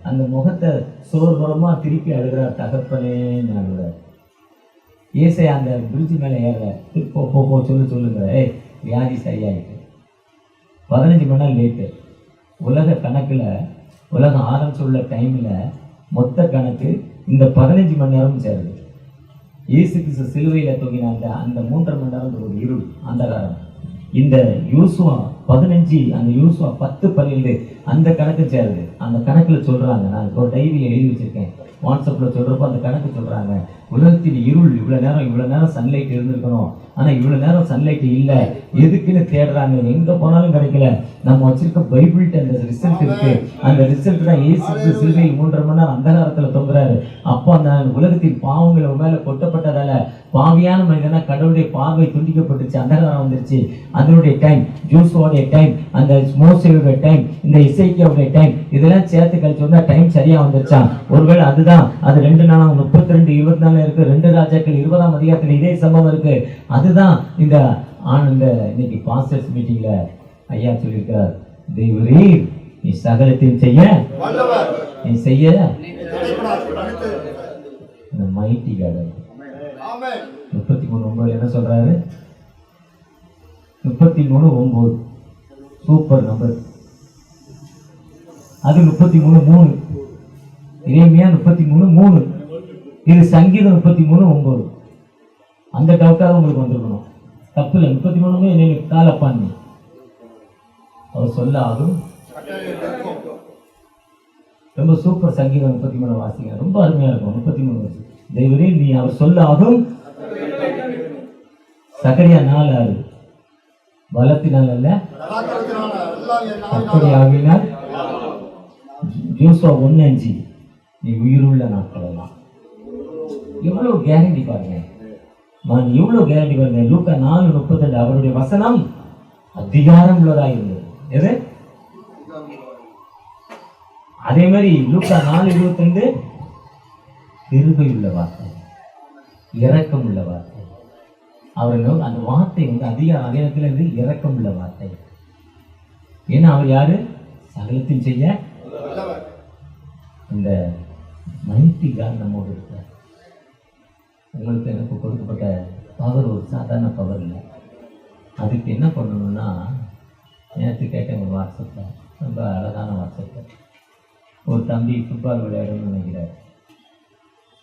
அந்த முகத்தை சோர்வரமா திருப்பி அழுகிறார். தகப்பனேன்னு அழுகிறார். ஏசாயா அந்த பிரிட்ஜு மேலே ஏற போ சொல்லுங்கிற வியாதி சரியாயிட்டு 15 மணி நேரம் லேட்டு. உலக கணக்கில் உலகம் ஆரம்பிச்சுள்ள டைமில் மொத்த கணக்கு இந்த 15 மணி நேரம் சேருது. இயேசு கிறிஸ்து சிலுவையில் தொங்கினாங்க அந்த 3.5 மணி நேரம் ஒரு இருள் அந்தகாரம். இந்த யோசுவா 15 அந்த யோசுவா 10-12 அந்த கணக்கு சேருது. அந்த கணக்கில் சொல்கிறாங்க, நான் ஒரு டைரியில் எழுதி வச்சுருக்கேன், வாட்ஸ்அப்பில் சொல்கிறப்போ அந்த கணக்கு சொல்கிறாங்க. உலகத்தில் இருள் இவ்வளோ நேரம் சன்லைட் இருந்திருக்கணும், ஆனால் இவ்வளோ நேரம் சன்லைட் இல்லை, எதுக்குன்னு தேடுறாங்க. எங்கே போனாலும் கிடைக்கல. நம்ம வச்சிருக்க பைபிள்கிட்ட அந்த ரிசல்ட் இருக்கு. அந்த ரிசல்ட் தான் இயேசு சிலுவையில் 3.5 மணி நேரம் அந்தகாரத்தில் தொங்குறாரு. அப்போ அந்த உலகத்தின் பாவங்கள் மேலே கொட்டப்பட்டதால பாவியான மனிதனா கடவுளுடைய பார்வை துண்டிக்கப்பட்டுச்சு, அந்தகாரம் வந்துருச்சு. அதனுடைய டைம், ஜோசுவோடைய டைம், அந்த மோசேயோட டைம், இந்த இசைக்கியாவுடைய டைம், இதெல்லாம் சேர்த்து கழிச்சு வந்தா டைம் சரியா வந்துருச்சா? ஒருவேளை அதுதான். அது 2 நாளாம் 32-24 இருக்கு. 2 ராஜாக்கள் 20ஆம் அதிகாரத்தில் இதே சம்பவம் இருக்கு. அதுதான் இந்த இன்னைக்கு பாஸ்டர்ஸ் மீட்டிங்ல ஐயா சொல்லியிருக்கிறார், தேவரே நீ சகலத்தையும் செய்ய வல்லவர். நீ செய்ய தடைபடாது. இந்த மைட்டி கார்டன் ஆமென். 33:9 என்ன சொல்றாரு? 33:9 சூப்பர் நம்பர். அது 33:3, இறைமையா 33:3, இது சங்கீதம் 33:9. அந்த டவுட்டாக உங்களுக்கு வந்திருக்கணும். தப்பு இல்லை. 33 என்னை காலப்பான்னு அவர் சொல்ல ஆகும். ரொம்ப சூப்பர் சங்கீதம் 33 வாசிங்க, ரொம்ப அருமையா இருக்கும். 33 தேவரே நீ அவர் சொல்ல ஆகும். சகரியா 4:6 பலத்தினால் அல்ல பராக்கிரமத்தினால எல்லாம் என் அப்படி நாவினால. ஆகினால். ஜோசுவா 1:5 நீ உயிருள்ள நாட்கள் எல்லாம். எவ்வளவு கேரண்டி பாருங்க, நான் எவ்வளவு கேரண்டி பாருங்க. லூக்கா 4:32 அவருடைய வசனம் அதிகாரம் உள்ளதாக இருந்தது. எது? அதே மாதிரி லூக்கா 4:22 கிருபை உள்ள வார்த்தை, இரக்கம் உள்ள வார்த்தை. அவர் அந்த வார்த்தை அதே இடத்துல இருந்து இரக்கம் உள்ள வார்த்தை. ஏன்னா அவர் யாரு? சகலத்தையும் செய்ய வல்லவர். இந்த மைட்டி காட் நம்மோடு இருக்கார். உங்களுக்கு எனக்கு கொடுக்கப்பட்ட பவர் ஒரு சாதாரண பவர் இல்லை. அதுக்கு என்ன பண்ணணும்னா, நேற்று கேட்டேன் ஒரு வாட்ஸ்அப்பில், ரொம்ப அழகான வாட்ஸ்அப்பில் ஒரு தம்பி ஃபுட்பால் விளையாடணும்னு நினைக்கிறார்.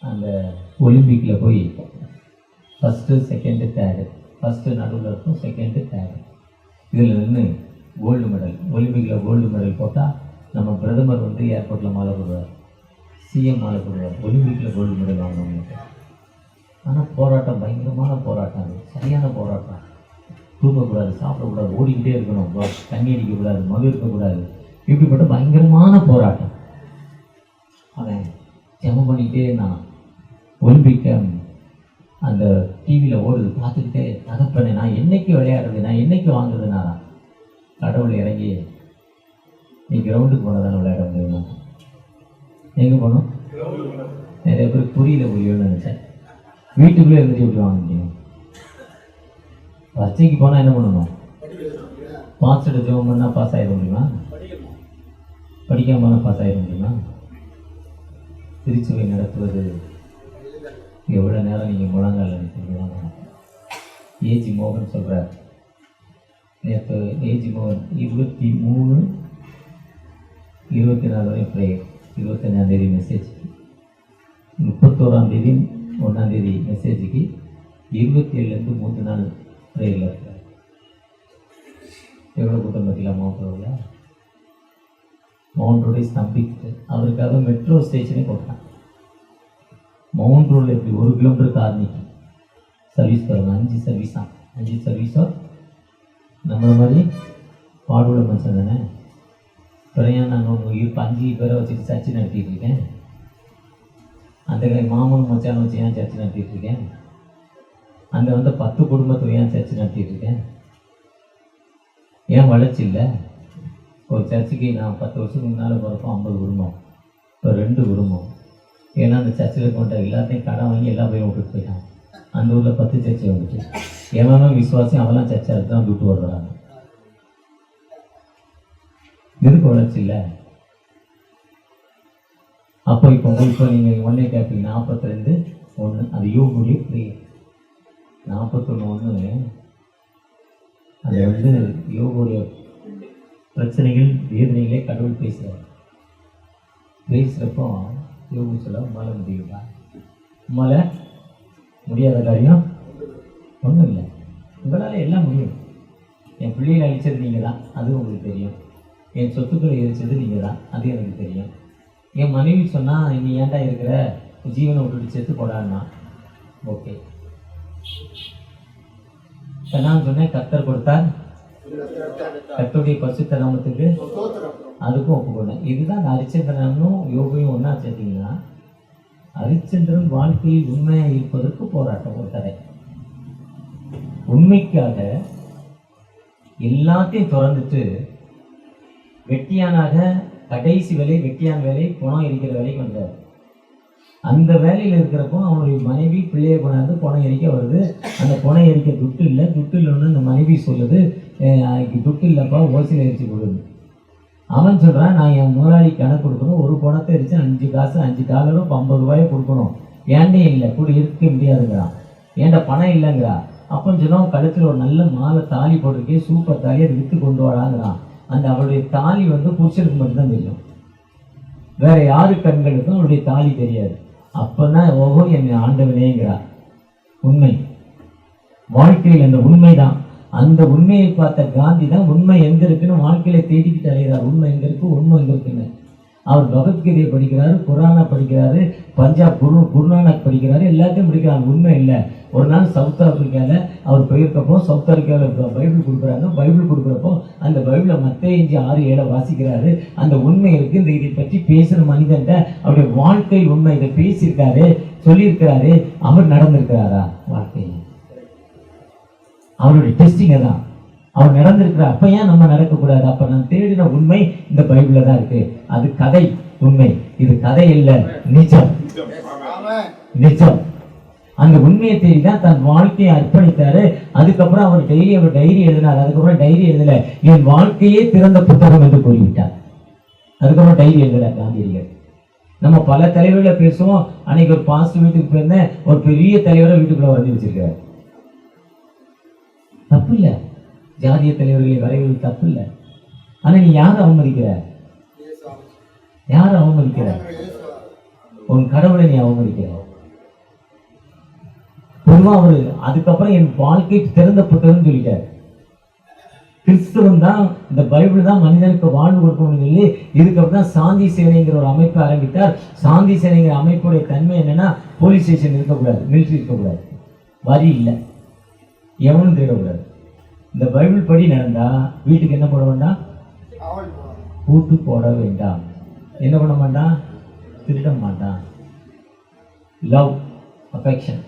அந்த ஒலிம்பிக்கில் போய் ஃபஸ்ட்டு செகண்டு தேர்டு, ஃபஸ்ட்டு நடுவில் இருக்கும், செகண்டு தேர்டு, இதில் நின்று கோல்டு மெடல், ஒலிம்பிக்கில் கோல்டு மெடல் போட்டால் நம்ம பிரதமர் ஏர்போர்ட்டில் மாலை போடுவார், சிஎம் மாலை போடுவார், ஒலிம்பிக்கில் கோல்டு மெடல் வாங்கினவங்களுக்கு. ஆனால் போராட்டம், பயங்கரமான போராட்டம், அது சரியான போராட்டம். தூக்கக்கூடாது, சாப்பிடக்கூடாது, ஓடிக்கிட்டே இருக்கணும், தண்ணி அடிக்கக்கூடாது, மது இருக்கக்கூடாது, இப்படிப்பட்ட பயங்கரமான போராட்டம். அவன் ஜெபம் பண்ணிக்கிட்டே இருந்தான். ஒலிம்பிக் அந்த டிவியில் ஓடுது பார்த்துக்கிட்டே, தகப்பனே நான் என்னைக்கு விளையாடுறது, நான் என்னைக்கு வாங்குறதுனா கடவுள் இறங்கி நீ கிரவுண்டுக்கு போனதானே விளையாட முடியுமா? எங்கே போகணும்? நிறைய பேர் புரியல புரியணும்னு நினச்சேன். வீட்டுக்குள்ளே இருந்துட்டு எப்படி வாங்க முடியும்? பரீட்சைக்கு போனால் என்ன பண்ணணும்? பாஸ்டர் ஜெபம் பண்ணால் பாஸ் ஆகிட முடியுமா? படிக்காம போனால் பாஸ் ஆகிட முடியுமா? திருச்சுவை நடத்துவது எவ்வளோ நேரம் நீங்கள் முழங்கால் நினைக்கிறீங்களா? ஏஜி மோகன் சொல்கிறார், நேற்று ஏஜி மோகன் 23-24 வரை ப்ரேயர், 25ஆம் மெசேஜ், 31ஆம் தேதி 1ஆம் தேதி மெசேஜுக்கு 27லேருந்து 3 நாள் ப்ரேயரில் இருக்கிறார். எவ்வளோ கூட்டம் பார்த்திங்களா மவுண்ட் ரோடில்? மவுண்ட் ரோடு ஸ்தம்பித்து அவருக்காக மெட்ரோ ஸ்டேஷனே போட்டான். மவுண்ட் ரோடில் எப்படி 1 கிலோமீட்டருக்கு ஆரம்பிக்கு சர்வீஸ் பாருங்க, 5 சர்வீஸா, 5 சர்வீஸோ நம்மள மாதிரி பாடுள்ள மனுஷன் தானே. பிறையா நான் 5 பேரை வச்சுட்டு சர்ச்சு நடத்திட்டு இருக்கேன். அந்த மாமன் மச்சான் வச்சு ஏன் சர்ச்சு நடத்திட்டு இருக்கேன்? அந்த 10 குடும்பத்தை ஏன் சர்ச்சு நடத்திட்டு இருக்கேன்? ஏன் வளர்ச்சி இல்லை? ஒரு சர்ச்சுக்கு நான் 10 வருஷத்துக்கு முன்னால் போகிறப்போ 50 குடும்பம், இப்போ 2 குடும்பம். ஏன்னா அந்த சர்ச்சில் கொண்ட எல்லாத்தையும் கடன் வாங்கி எல்லா பேரும் விட்டுட்டு போயிட்டான். அந்த ஊரில் 10 சர்ச்சை வந்துட்டு எவனோ விசுவாசம் அவெல்லாம் சர்ச்சை தான் விட்டு வருகிறாங்க. எதுக்கு வளர்ச்சி இல்லை? அப்போ இப்போ நீங்கள் ஒன்றே கேட்பீங்க 42:1 அது யோகுடைய பிரியர். 41:1 அது யோகுடைய பிரச்சனைகள் வேதனைகளே கடவுள் பேசுகிறார். பேசுகிறப்போ யோகு சொல்ல உம்மால முடியுமா? உம்மால முடியாத காரியம் ஒன்றும் இல்லை, உங்களால் எல்லாம் முடியும். என் பிள்ளைகளை அழிச்சது நீங்கள் தான், அது உங்களுக்கு தெரியும். என் சொத்துக்களை எரிச்சது நீங்கள் தான், அது எனக்கு தெரியும். என் மனைவி சொன்னால் நீ ஏன்டா இருக்கிற, ஜீவனை விட்டுட்டு செத்து போடான்னா ஓகே. நான் சொன்னேன் கர்த்தர் கொடுத்தார், கர்த்தருடைய பரிசுத்த நாமத்துக்கு அதுக்கும் ஒப்புக்கொண்டேன். இதுதான் ஹரிச்சந்திரனும் யோகையும் ஒன்றா சேர்த்தீங்கன்னா, ஹரிச்சந்திரன் வாழ்க்கையில் உண்மையாக இருப்பதற்கு போராட்டம் ஒரு தடை. உண்மைக்காக எல்லாத்தையும் திறந்துட்டு வெட்டியானாக கடைசி வேலை, வெட்டியான வேலை, பணம் எரிக்கிற வேலைக்கு வந்தார். அந்த வேலையில் இருக்கிறப்போ அவனுடைய மனைவி பிள்ளையை கொண்டாந்து பணம் எரிக்க வருது. அந்த பணம் எரிக்க துட்டு இல்லை. துட்டு இல்லைன்னு அந்த மனைவி சொல்லுது, துட்டு இல்லைப்பா ஓசியில் எரிச்சு கொடுங்க. அவன் சொல்கிறான், நான் என் முதலாளி கணக்கு கொடுக்கணும், ஒரு பணத்தை எரிச்சு 5 காசு 5 டாலரும் இப்போ 50 ரூபாயை கொடுக்கணும், ஏன்டே இல்லை கூட இருக்க முடியாதுங்கிறான். ஏன்டா பணம் இல்லைங்கிறா. அப்போன்னு சொன்னால் கழுத்தில் ஒரு நல்ல மாலை தாலி போட்டிருக்கே, சூப்பர் தாலி, அதை விற்று கொண்டு வராங்கிறான். அந்த அவளுடைய தாலி புருஷனுக்கு மட்டும்தான் தெரியும், வேற யாரு கண்களுக்கும் அவளுடைய தாலி தெரியாது. அப்பதான் ஓஹோ என்னை ஆண்டவனேங்கிறா. உண்மை வாழ்க்கையில் அந்த உண்மைதான். அந்த உண்மையை பார்த்த காந்தி தான் உண்மை எங்க இருக்குன்னு வாழ்க்கையில தேடிக்கிட்டு அலைகிறார். உண்மை எங்க இருக்கு, உண்மை எங்க இருக்குன்னு. அவர் பகவத்கீதையை படிக்கிறாரு, குரானை படிக்கிறாரு, பஞ்சாப் குருநானக் படிக்கிறாரு, எல்லாத்தையும் படிக்கிறாங்க. உண்மை இல்லை. ஒரு நாள் சவுத் ஆப்பிரிக்காவில் அவர் போயிருக்கப்போ சவுத் ஆப்பிரிக்காவில் பைபிள் கொடுக்குறாங்க. பைபிள் கொடுக்குறப்போ அந்த பைபிளை மத்திய 5:6-7 வாசிக்கிறாரு. அந்த உண்மை இருக்கு. இந்த இதை பற்றி பேசுகிற மனிதன்ட்ட அவருடைய வாழ்க்கை உண்மை இதை பேசியிருக்காரு, சொல்லியிருக்கிறாரு. அவர் நடந்திருக்கிறாரா வாழ்க்கையில்? அவருடைய டெஸ்டிங்கை தான் அவர் நடந்திருக்கிறார். அப்ப ஏன் நம்ம நடக்கக்கூடாது? அப்ப நான் தேடின உண்மை இந்த பைபிள்ல தான் இருக்கு. அது கதை உண்மை, இது கதை இல்ல, நிஜம். நிஜம். அந்த உண்மையை தேடி தான் தன் வாழ்க்கையை அர்ப்பணித்தாரு. அதுக்கப்புறம் அவர் டைரி எழுதினார். அதுக்கப்புறம் டைரி எழுதல, என் வாழ்க்கையே திறந்த புத்தகம் என்று கூறிவிட்டார். அதுக்கப்புறம் டைரி எழுதல காந்தியடிகள். நம்ம பல தலைவர்களை பேசுவோம். அன்னைக்கு ஒரு பாஸ்ட் வீட்டுக்கு போயிருந்தேன், ஒரு பெரிய தலைவரை வீட்டுக்குள்ள வந்து வச்சிருக்காரு. தப்பு இல்லை, ஜாதிய தலைவர்களை வரைவது தப்பு இல்லை. ஆனா நீ யாரை அவமதிக்கிற? யாரை அவமதிக்கிற? உன் கடவுளை நீ அவமதிக்கிற. பொதுவா அவரு அதுக்கப்புறம் என் வாழ்க்கை திறந்த புத்தகம் சொல்லிட்டார். கிறிஸ்தவன் தான், இந்த பைபிள் தான் மனிதனுக்கு வாழ்வு கொடுக்கணும்னு சொல்லி இதுக்கப்புறம் தான் சாந்தி சேனைங்கிற ஒரு அமைப்பை ஆரம்பித்தார். சாந்தி சேனைங்கிற அமைப்புடைய தன்மை என்னன்னா, போலீஸ் ஸ்டேஷன் இருக்கக்கூடாது, மிலிட்ரி இருக்கக்கூடாது, வரி இல்லை, எவனும் தேடக்கூடாது. இந்த பைபிள் படி நடந்தா வீட்டுக்கு என்ன போட வேண்டாம்? கூட்டு போட வேண்டாம். என்ன பண்ண மாட்டான்? திருட மாட்டான். Love affection.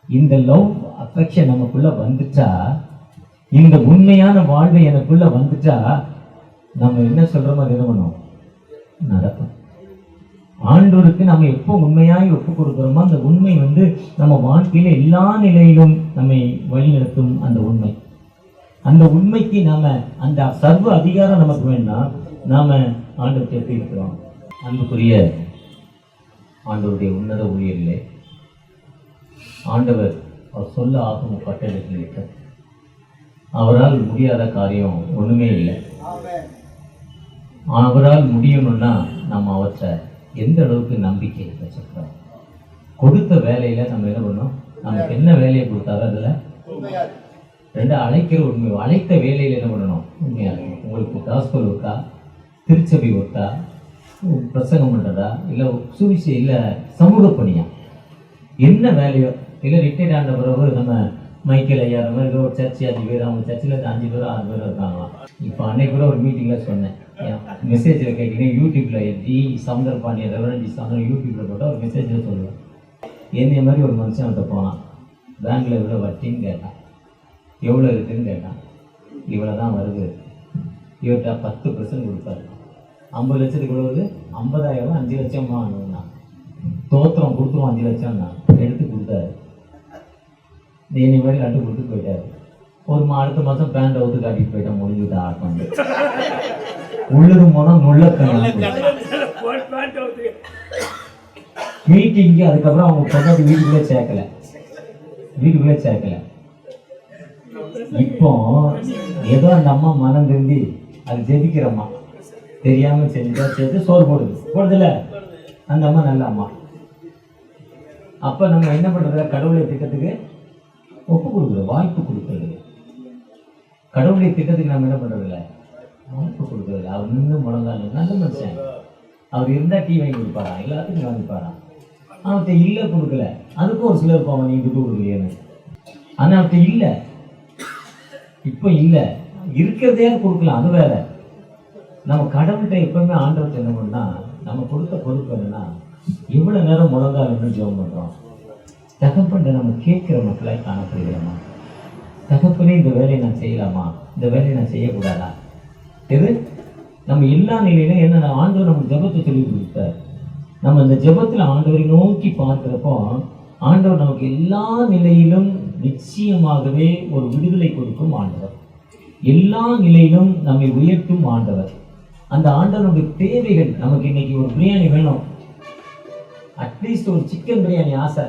இந்த லவ் அஃபெக்ஷன் நமக்குள்ள வந்துட்டா, இந்த உண்மையான வாழ்வை எனக்குள்ள வந்துட்டா, நம்ம என்ன சொல்றோமோ அது என்ன பண்ணும்? நடக்கும். ஆண்டவருக்கு நம்ம எப்போ உண்மையாய் ஒப்பு கொடுக்கிறோமோ அந்த உண்மை நம்ம வாழ்க்கையில எல்லா நிலையிலும் நம்மை வழிநடத்தும். அந்த உண்மை, அந்த உண்மைக்கு நாம அந்த சர்வ அதிகாரம் நமக்கு வேண்டாம். நாம ஆண்டவருக்கு எப்படி இருக்கிறோம்? அன்புக்குரிய ஆண்டவருடைய உன்னத ஊழியர்களே, ஆண்டவர் அவர் சொல்ல ஆகும் கட்டளைகளுக்கு அவரால் முடியாத காரியம் ஒண்ணுமே இல்லை. அவரால் முடியணும்னா நம்ம அவற்றை எந்த அளவுக்கு நம்பிக்கை வச்சிருக்கோம். கொடுத்த வேலையில நம்ம என்ன பண்ணோம்? நமக்கு என்ன வேலையை கொடுத்தாரோ அதுல 2 அழைக்கிற உண்மை. அழைத்த வேலையில என்ன பண்ணணும்? உண்மையா இருக்கணும். உங்களுக்கு காஸ்பல் ஒர்க்கா, திருச்சபை ஒர்க்கா, பிரசங்கம் பண்றதா, இல்ல சுவிசை, இல்ல சமூக பணியா, என்ன வேலையோ, இல்ல ரிட்டையர்ட் ஆன பிறகு நம்ம மைக்கேல் ஐயா அந்த மாதிரி ஒரு சர்ச்சு 5 பேர், அவங்க சர்ச்சில் 5 பேரோ 6 பேரோ இருக்காங்களாம். இப்போ அன்னைக்கு கூட ஒரு மீட்டிங்ல சொன்னேன், மெசேஜில் கேட்டீங்கன்னா யூடியூப்ல G Soundar Pandian, reverend G Soundar யூடியூப்ல போட்டால் ஒரு மெசேஜில் சொல்லுவேன். என்னை மாதிரி ஒரு மனுஷன் அவர்கிட்ட போனான். பேங்க்ல எவ்வளோ வட்டின்னு கேட்டான், எவ்வளோ இருக்குன்னு கேட்டான். இவ்வளோ தான் வருது. இவர்கிட்ட 10% கொடுத்தாரு. 50 லட்சத்துக்கு எவ்வளோ வருது? 50,000, 5 லட்சமா வாங்கினா தோத்திரம் கொடுத்துருவோம். 5 லட்சம் தான் எடுத்து கொடுத்தாரு. என்னை மாதிரி நட்டு கொடுத்து போயிட்டாரு. அடுத்த மாதம் பேண்ட் அவுத்து காட்டிட்டு போயிட்டான். முடிஞ்சுட்டு ஆட்டம் உள்ளது போனால் மீட்டிங்கு. அதுக்கப்புறம் அவங்க பொண்ணாடி வீட்டுக்குள்ளே சேர்க்கல. இப்போ ஏதோ அந்த அம்மா மனம் திரும்பி அது ஜெபிக்கிறம்மா, தெரியாம செஞ்சா சேர்த்து சோறு போடுதுல அந்த அம்மா நல்ல அம்மா. அப்ப நம்ம என்ன பண்றது? கடவுளை திட்டத்துக்கு ஒப்பு கொடுக்குறது, வாய்ப்பு கொடுக்குறது. கடவுளை திட்டத்துக்கு நம்ம என்ன பண்றது இல்லை, வாய்ப்பு கொடுக்குறது. அவர் நின்று முழங்கால நல்ல மனுஷன். அவர் இருந்தா டீ வாங்கி கொடுப்பாரா? எல்லாத்துக்கும் வாங்கிப்பாரா? அவர்கிட்ட இல்லை கொடுக்கல. அதுக்கும் ஒரு சிலர் போவாங்க, நீங்க விட்டு கொடுக்கலையேன்னு. ஆனா அவர்கிட்ட இல்லை, இப்ப இல்லை, இருக்கிறதே கொடுக்கலாம், அது வேற. நம்ம கடவுள்கிட்ட எப்பவுமே ஆண்டவர்கிட்ட என்ன பண்ணா, நம்ம கொடுத்த பொறுப்பு என்னன்னா, எவ்வளவு நேரம் முழங்கால் என்ன ஜெபம் பண்றோம். தகப்பன்ட்ட நம்ம கேட்கிற மக்களாய் காணப்படுகிறோமா? தகப்பனே இந்த வேலையை நான் செய்யலாமா, இந்த வேலையை நான் செய்யக்கூடாதா? இது நம்ம எல்லா நிலையிலும் என்ன, ஆண்டவர் நம்ம ஜெபத்தை சொல்லி கொடுத்தார். நம்ம இந்த ஜெபத்துல ஆண்டவரை நோக்கி பார்க்கிறப்போ ஆண்டவர் நமக்கு எல்லா நிலையிலும் நிச்சயமாகவே ஒரு விடுதலை கொடுக்கும் ஆண்டவர். எல்லா நிலையிலும் நம்மை உயர்த்தும் ஆண்டவர். அந்த ஆண்டவருடைய தேவைகள் நமக்கு இன்னைக்கு ஒரு பிரியாணி வேணும், அட்லீஸ்ட் ஒரு சிக்கன் பிரியாணி ஆசை,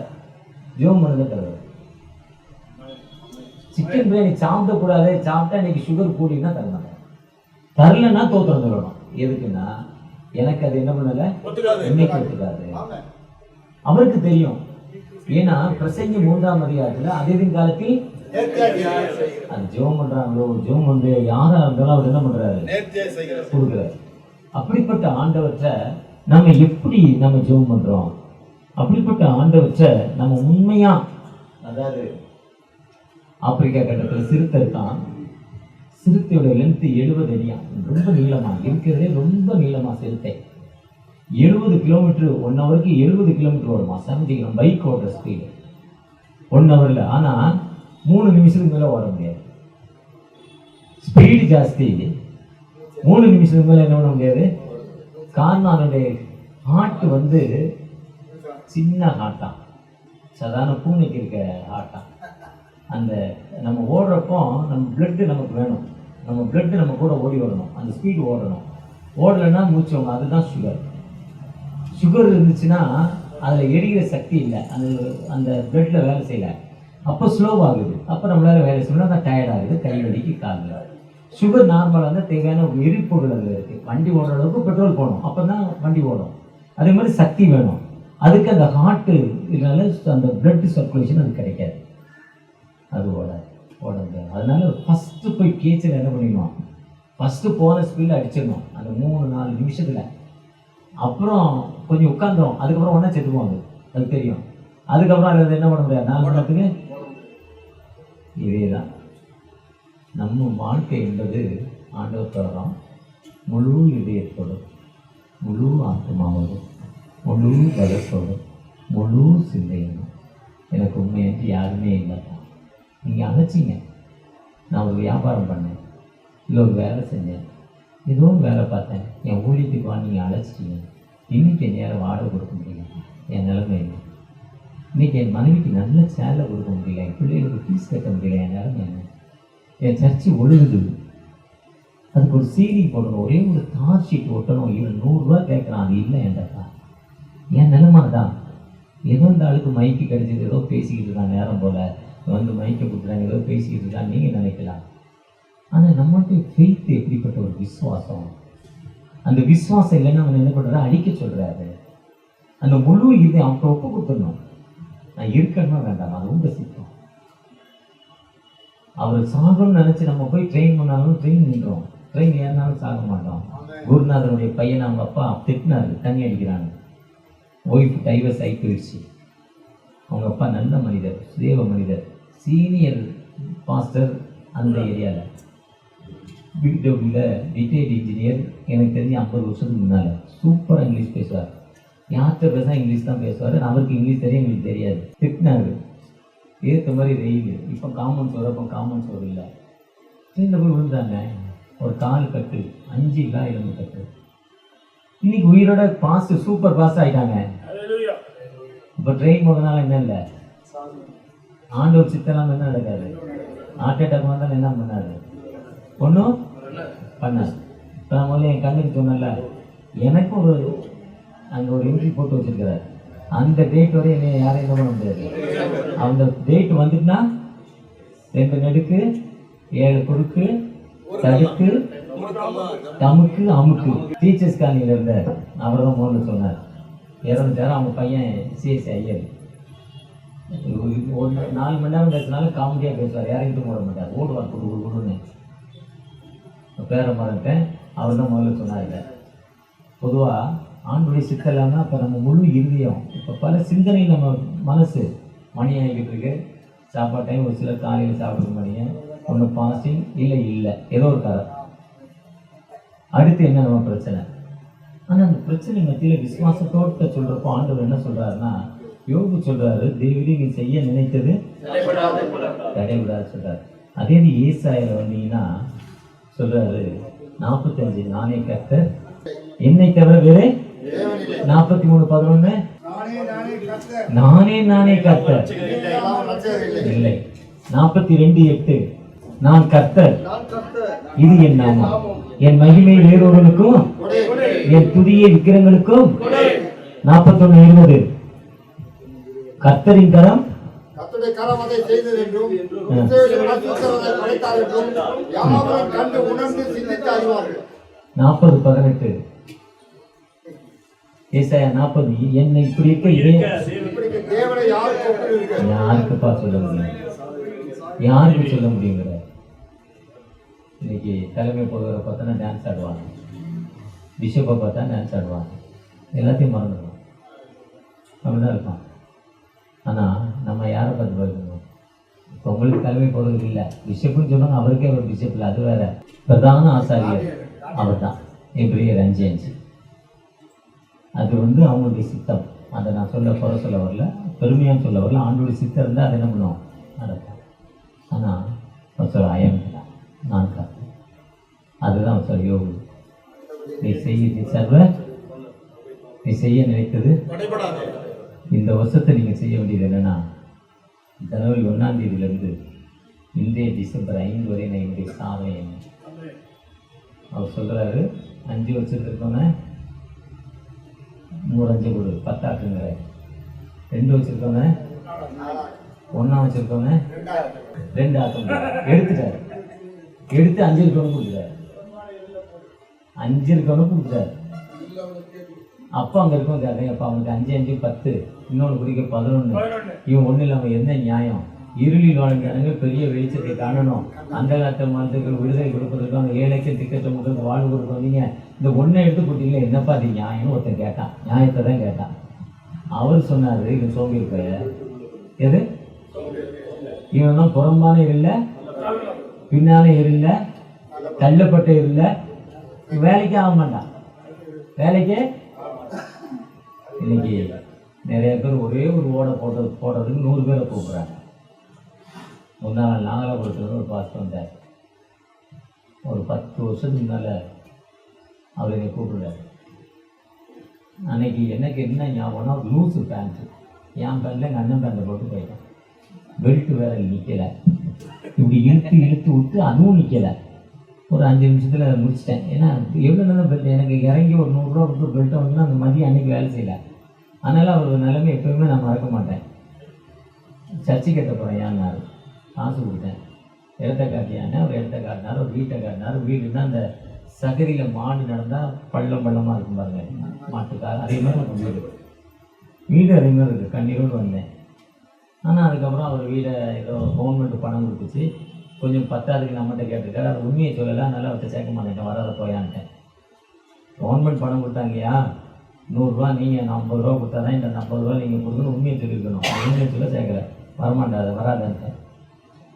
ஜோம் பண்ணதை தருவார். சிக்கன் பிரியாணி சாப்பிடக்கூடாது, சாப்பிட்டா இன்னைக்கு சுகர் கூடினா தரமாட்டேன், தரலன்னா தோத்திரம் சொல்லணும். எதுக்குன்னா எனக்கு அது என்ன பண்ணல, இன்னைக்கு ஒத்துக்காது. அவருக்கு தெரியும். ஏன்னா பிரசங்கி 3ஆம் அதிகாரத்துல அதே காலத்தில் அது ஜெபம் பண்றாங்களோ, ஜெபம் வந்து யாரா இருந்தாலும் அவர் என்ன பண்றாரு, கொடுக்குறாரு. அப்படிப்பட்ட ஆண்டவற்றை நம்ம எப்படி நம்ம ஜெபம் பண்றோம், அப்படிப்பட்ட ஆண்டவற்றை நம்ம உண்மையா, அதாவது ஆப்பிரிக்கா கண்டத்தில் சிறுத்தை இருக்கான், சிறுத்தையோட லென்த் 70 அடியா, ரொம்ப நீளமா இருக்கிறதே, ரொம்ப நீளமா சிறுத்தை. 70 கிலோமீட்டர் 1 ஹவருக்கு 70 கிலோமீட்டர் ஓடுமா, 70 கிலோ பைக் ஓடுற ஸ்பீடு 1 ஹவர்ல. ஆனா 3 நிமிஷத்துக்கு மேல ஓட முடியாது, ஸ்பீடு ஜாஸ்தி. 3 நிமிஷத்துக்கு மேல என்ன பண்ண முடியாது. காரணம் அதனுடைய ஹார்ட் வந்து சின்ன ஹார்ட்டா, சாதாரண பூனைக்கு இருக்க ஹார்ட்டா. அந்த நம்ம ஓடுறப்போ நம்ம பிளட்டு நமக்கு வேணும், நம்ம பிளட்டு நம்ம கூட ஓடி வரணும், அந்த ஸ்பீடு ஓடணும். ஓடலைன்னா மூச்சவங்க, அதுதான் சுகர். சுகர் இருந்துச்சுன்னா அதில் எரிகிற சக்தி இல்லை, அந்த பிளட்டில் வேலை செய்யலை, அப்போ ஸ்லோவாகுது. அப்போ நம்மளால வேலை செய்யணும், தான் டயர்டாகுது, கை வலிக்கு காலில். சுகர் நார்மலாக இருந்தால் தேவையான எரிபொருள் அதில் இருக்குது. வண்டி ஓடுற அளவுக்கு பெட்ரோல் போடணும், அப்போ தான் வண்டி ஓடும். அதே மாதிரி சக்தி வேணும், அதுக்கு அந்த ஹார்ட்டு இதனால அந்த பிளட் சர்க்குலேஷன் அது கிடைக்காது, அது ஓட முடியாது. அதனால ஃபஸ்ட்டு போய் கேச்சல் என்ன பண்ணிடணும், ஃபஸ்ட்டு போன ஸ்பீடில் அடிச்சிடணும் அந்த 3-4 நிமிஷத்தில். அப்புறம் கொஞ்சம் உட்காந்துரும், அதுக்கப்புறம் ஒன்றா செத்துக்குவோம், அது தெரியும். அதுக்கப்புறம் அது என்ன பண்ண முடியாது 4 மணி நேரத்துக்கு. இதே தான் நம்ம வாழ்க்கை என்பது ஆண்டவர் தரோம். முழு இதயத்தோடும், முழு ஆத்மாவோடும், முழு பலத்தோடும், முழு சிந்தையும். எனக்கு உண்மையின்றி யாருமே இல்லைப்பா, நீங்கள் அழைச்சிங்க. நான் ஒரு வியாபாரம் பண்ணேன், இல்லை ஒரு வேலை செஞ்சேன், ஏதோ ஒரு வேலை பார்த்தேன், என் ஊழியத்துக்கு வா, நீங்கள் அழைச்சிட்டீங்க. இன்றைக்கி என் நேரம் வாடகை கொடுக்க முடியல, என் நிலைமை இல்லை. இன்றைக்கி என் மனைவிக்கு நல்ல சேலை கொடுக்க முடியல, என் பிள்ளைகளுக்கு ஃபீஸ் கட்ட முடியல, என் நிலைமை என்ன. என் சர்ச்சு ஒழுகுது, அதுக்கு ஒரு சீடி போடணும், ஒரே ஒரு தார் ஷீட் ஒட்டணும், இவன் 100 ரூபா கேட்குறான், அது இல்லை என்டா. என் நிலைமை தான். ஏதோ இந்த ஆளுக்கு மைக்கு கிடைச்சது, ஏதோ பேசிக்கிட்டு இருக்கான், நேரம் போல் வந்து மைக்கை கொடுக்குறாங்க, ஏதோ பேசிக்கிட்டு இருக்கான் நீங்கள் நினைக்கலாம். ஆனால் நம்மளுடைய ஃபெய்த் எப்படிப்பட்ட ஒரு விசுவாசம், அந்த விசுவாசம் இல்லைன்னா அவன் என்ன பண்ணுறா, அடிக்க சொல்கிறாரு. அந்த முழு இதை அவன் ஒப்பு கொடுத்துடணும். நான் இருக்கணுமா வேண்டாம், அது உங்க சித்தம். அவர் சாகணும்னு நினச்சி நம்ம போய் ட்ரெயின் பண்ணாலும் ட்ரெயின் நின்றோம், ட்ரெயின் ஏறினாலும் சாக மாட்டோம். குருநாதனுடைய பையன் அவங்க அப்பா திட்டினாரு, தண்ணி அடிக்கிறாங்க, ஒய்ஃப் டைவர்ஸ் ஆகி போயிடுச்சு. அவங்க அப்பா நல்ல மனிதர், தேவ மனிதர், சீனியர் பாஸ்டர் அந்த ஏரியாவில், பிடபிள்யூவில் ரிட்டையர்ட் இன்ஜினியர். எனக்கு தெரிஞ்சு 50 வருஷத்துக்கு முன்னால் சூப்பராக இங்கிலீஷ் பேசுவார். யார்கிட்ட பேச இங்கிலீஷ் தான் பேசுவார், அவருக்கு இங்கிலீஷ் தெரியும், எங்களுக்கு தெரியாது. திட்டினாரு, ஏற்ற மாதிரி வெயில். இப்போ காமன் சோறு, அப்போ காமன் சோறு இல்லை. ட்ரெயினில் போய் விழுந்தாங்க, ஒரு கால் கட்டு 5 இளம்பு கட்டு. இன்னைக்கு உயிரோட பாஸ்ட் சூப்பர் பாஸ்ட் ஆகிட்டாங்க. இப்போ ட்ரெயின் போகிறதுனால என்ன இல்லை, ஆண்டவர் சித்தெல்லாம் என்ன நடக்காது. ஹார்ட் அட்டாக் வந்தால் என்ன பண்ணாரு, ஒன்றும் பண்ணார். இப்போ நான் முதல்ல என் கண்ணுக்கு சொன்னல, எனக்கு ஒரு அங்கே ஒரு என்ட்ரி போட்டு வச்சிருக்கிறார். அந்த டேட் வரை என்னை யாரும் என்ன பண்ண முடியாது. அந்த டேட் வந்துட்டுனா 2 நெடுக்கு 7 குறுக்கு தடுக்கு தமுக்கு அமுக்கு. டீச்சர்ஸ் காலனியில் இருந்தார், அவர் தான் முதல்ல சொன்னார். இறந்துட்டார். அவங்க பையன் சிஎஸ்சி ஐயர். ஒரு 4 மணி நேரம் பேசினாலும் காமெடியாக பேசுவார், யாரையும் போட மாட்டார், ஓடுவார் கொடுன்னு. பேர மறந்துட்டேன், அவர் தான் முதல்ல சொன்னார். பொதுவாக ஆண்டுடைய சித்தம் இல்லாமல் இப்போ நம்ம முழு இறுதியம், இப்போ பல சிந்தனை நம்ம மனசு மணி ஆகிக்கிட்டு இருக்கு. சாப்பாடு டைம், ஒரு சிலர் காலையில் சாப்பிட்ற மணியை, ஒன்று பாசிங், இல்லை ஏதோ ஒரு கதை. அடுத்து என்ன நம்ம பிரச்சனை. ஆனால் அந்த பிரச்சனை மத்தியில் விசுவாசத்தோட்ட சொல்கிறப்போ ஆண்டவர் என்ன சொல்கிறாருன்னா, யோகு சொல்கிறாரு, தேவரே நீ செய்ய நினைத்தது தடைவிடாது சொல்கிறார். அதே நீ ஏசாயில் வந்தீங்கன்னா சொல்கிறாரு 45 நானே கர்த்தர், என்னை தவிர வேறு 43:11 நானே கர்த்தர் இல்லை. 42:8 நான் கர்த்தர் இது என் நாமம். என் மகிமை வேறொருவனுக்கும் என் துதியை விக்கிரங்களுக்கும். 41:20 கர்த்தரின் கரம் கர்த்தருடைய கரம் அதை செய்தது என்றும் இஸ்ரவேலின் அசுத்தர் அதை படைத்தார் என்றும் யாவரும் கண்டு உணர்ந்து சிந்தித்து அறிவார்கள். 40:18 ஏசாயா 40 என்னை இப்படி இருக்க இப்படிக்கு தேவனை யாருக்கு ஒப்பிடுவீர்கள்? யாருக்குப்பா சொல்ல முடியும்? யாருக்கு சொல்ல முடியுங்கிற? இன்னைக்கு தலைமை பொதுவரை பார்த்தா டான்ஸ் ஆடுவாங்க, பிஷப்பை பார்த்தா டான்ஸ் ஆடுவாங்க, எல்லாத்தையும் மறந்துடுவோம். அப்படிதான் இருப்பான். ஆனால் நம்ம யாரை பார்த்து பார்க்கணும்? இப்போ உங்களுக்கு தலைமை பொதுவர் இல்லை, பிஷப்புன்னு சொன்னாங்க, அவருக்கே ஒரு பிஷப் இல்லை, அது வேற. பிரதான ஆசாரியர் அவர் தான், எப்ரியர் 5:5. அது அவங்களுடைய சித்தம். அதை நான் குறை சொல்ல வரல, பெருமையாக சொல்ல வரல. ஆண்டோடைய சித்தம் இருந்தால் அதை என்ன பண்ணுவோம், நடக்கும். ஆனால் அவர் சொல்ல அயம்தான், நான் காத்தேன். அதுதான் அவர் சொல்ல யோகு. நீ செய்ய நினைத்தது இந்த வருஷத்தை நீங்கள் செய்ய வேண்டியது என்னன்னா, ஜனவரி 1ஆம் தேதியிலிருந்து இன்றைய டிசம்பர் 5 வரை நான் என்னுடைய சாதனை என்ன. அவர் சொல்கிறாரு, 5 வச்சுருக்கோன்னே 100 5 கொடு 10 ஆக்குங்கிற. 2 வச்சுருக்கோன்னே 1 வச்சுருக்கோன்னே 2 ஆக்குங்க. எடுத்துட்டார். எடுத்து 5 இருக்கணும் கொடுக்குறாரு. 5 இருக்கணும் கொடுக்குறாரு. அப்போ அங்கே இருக்கவும் கேட்குறேன், அப்போ அவனுக்கு 5 5 10, இன்னொன்று குடிக்க 11. இவன் ஒன்றும் இல்லாமல் என்ன நியாயம்? இருளில் வாழும் ஜனங்கள் பெரிய வெளிச்சத்தை காணணும், அந்த காலத்து மனத்துக்கு விடுதலை கொடுப்பதற்கும் அந்த ஏழைக்கு திக்கத்தை மக்களுக்கு வாழ்வு கொடுக்க வந்தீங்க, இந்த ஒன்றை எடுத்து கொடுத்தீங்களே, என்னப்பா அது நியாயம்னு ஒருத்தன் கேட்டான். நியாயத்தை தான் கேட்டான். அவர் சொன்னார், இவன் சோம்பியிருப்ப எது, இவன் தான் புறம்பான இருள பின்னால இருள தள்ளப்பட்ட இருள, வேலைக்கே ஆக மாட்டான். வேலைக்கே இன்னைக்கு நிறைய பேர் ஒரே ஒரு ஓடை போடுறதுக்கு 100 பேரை கூப்பிட்றாங்க. முன்னாள் நாகலாபுரத்தில் ஒரு பாஸ்டர் வந்தார். ஒரு 10 வருஷத்துக்கு முன்னால் அவர் என்னை கூப்பிடுறாரு. அன்னைக்கு எனக்கு என்ன ஞாபகம்னா, லூஸு பேண்ட்டு, என் பேண்ட்டில் எங்கள் அண்ணன் பேண்ட்டை போட்டு போயிட்டேன். பெல்ட் வேறு நிற்கலை, இப்படி இழுத்து விட்டு அதுவும் நிற்கலை. ஒரு 5 நிமிஷத்தில் முடிச்சிட்டேன். ஏன்னா எவ்வளோ நேரம் பெல்ட், எனக்கு இறங்கி ஒரு 100 ரூபா கொடுத்து பெல்ட்டை வந்து அந்த மதியம் அன்றைக்கி வேலை செய்யலை. அதனால் அவர் நிலைமை எப்போயுமே நான் மறக்க மாட்டேன். சர்ச்சை கட்ட போகிறேன் ஏன்னாரு, காசு கொடுத்தேன். இடத்த காட்டியானே, அவர் இடத்த காட்டினார், ஒரு வீட்டை காட்டினார். வீடுன்னா அந்த சகதியில் மாடு நடந்தால் பள்ளமாக இருக்கும் பாருங்க, மாட்டுக்கார். அதே மாதிரி ஒரு வீடு அதே மாதிரி இருக்குது. கண்ணீரோடு வந்தேன். ஆனால் அதுக்கப்புறம் அவர் வீடை ஏதோ கவர்மெண்ட்டு பணம் கொடுத்துச்சு, கொஞ்சம் 10ஆவதுக்கு நம்மகிட்ட கேட்டிருக்காரு. அது உண்மையை சொல்லலை, அதனால் அவர்கிட்ட சேர்க்க மாட்டேன், வராத போயான்ட்டேன். கவர்மெண்ட் பணம் கொடுத்தாங்கய்யா, 100 ரூபா, நீங்கள் 50 ரூபா கொடுத்தா தான் இந்த 50 ரூபா நீங்கள் கொடுக்கணும், உண்மையை சொல்லியிருக்கணும். உண்மையை சொல்ல சேர்க்கலை, வரமாட்டாது, வராதுன்ட்டேன்.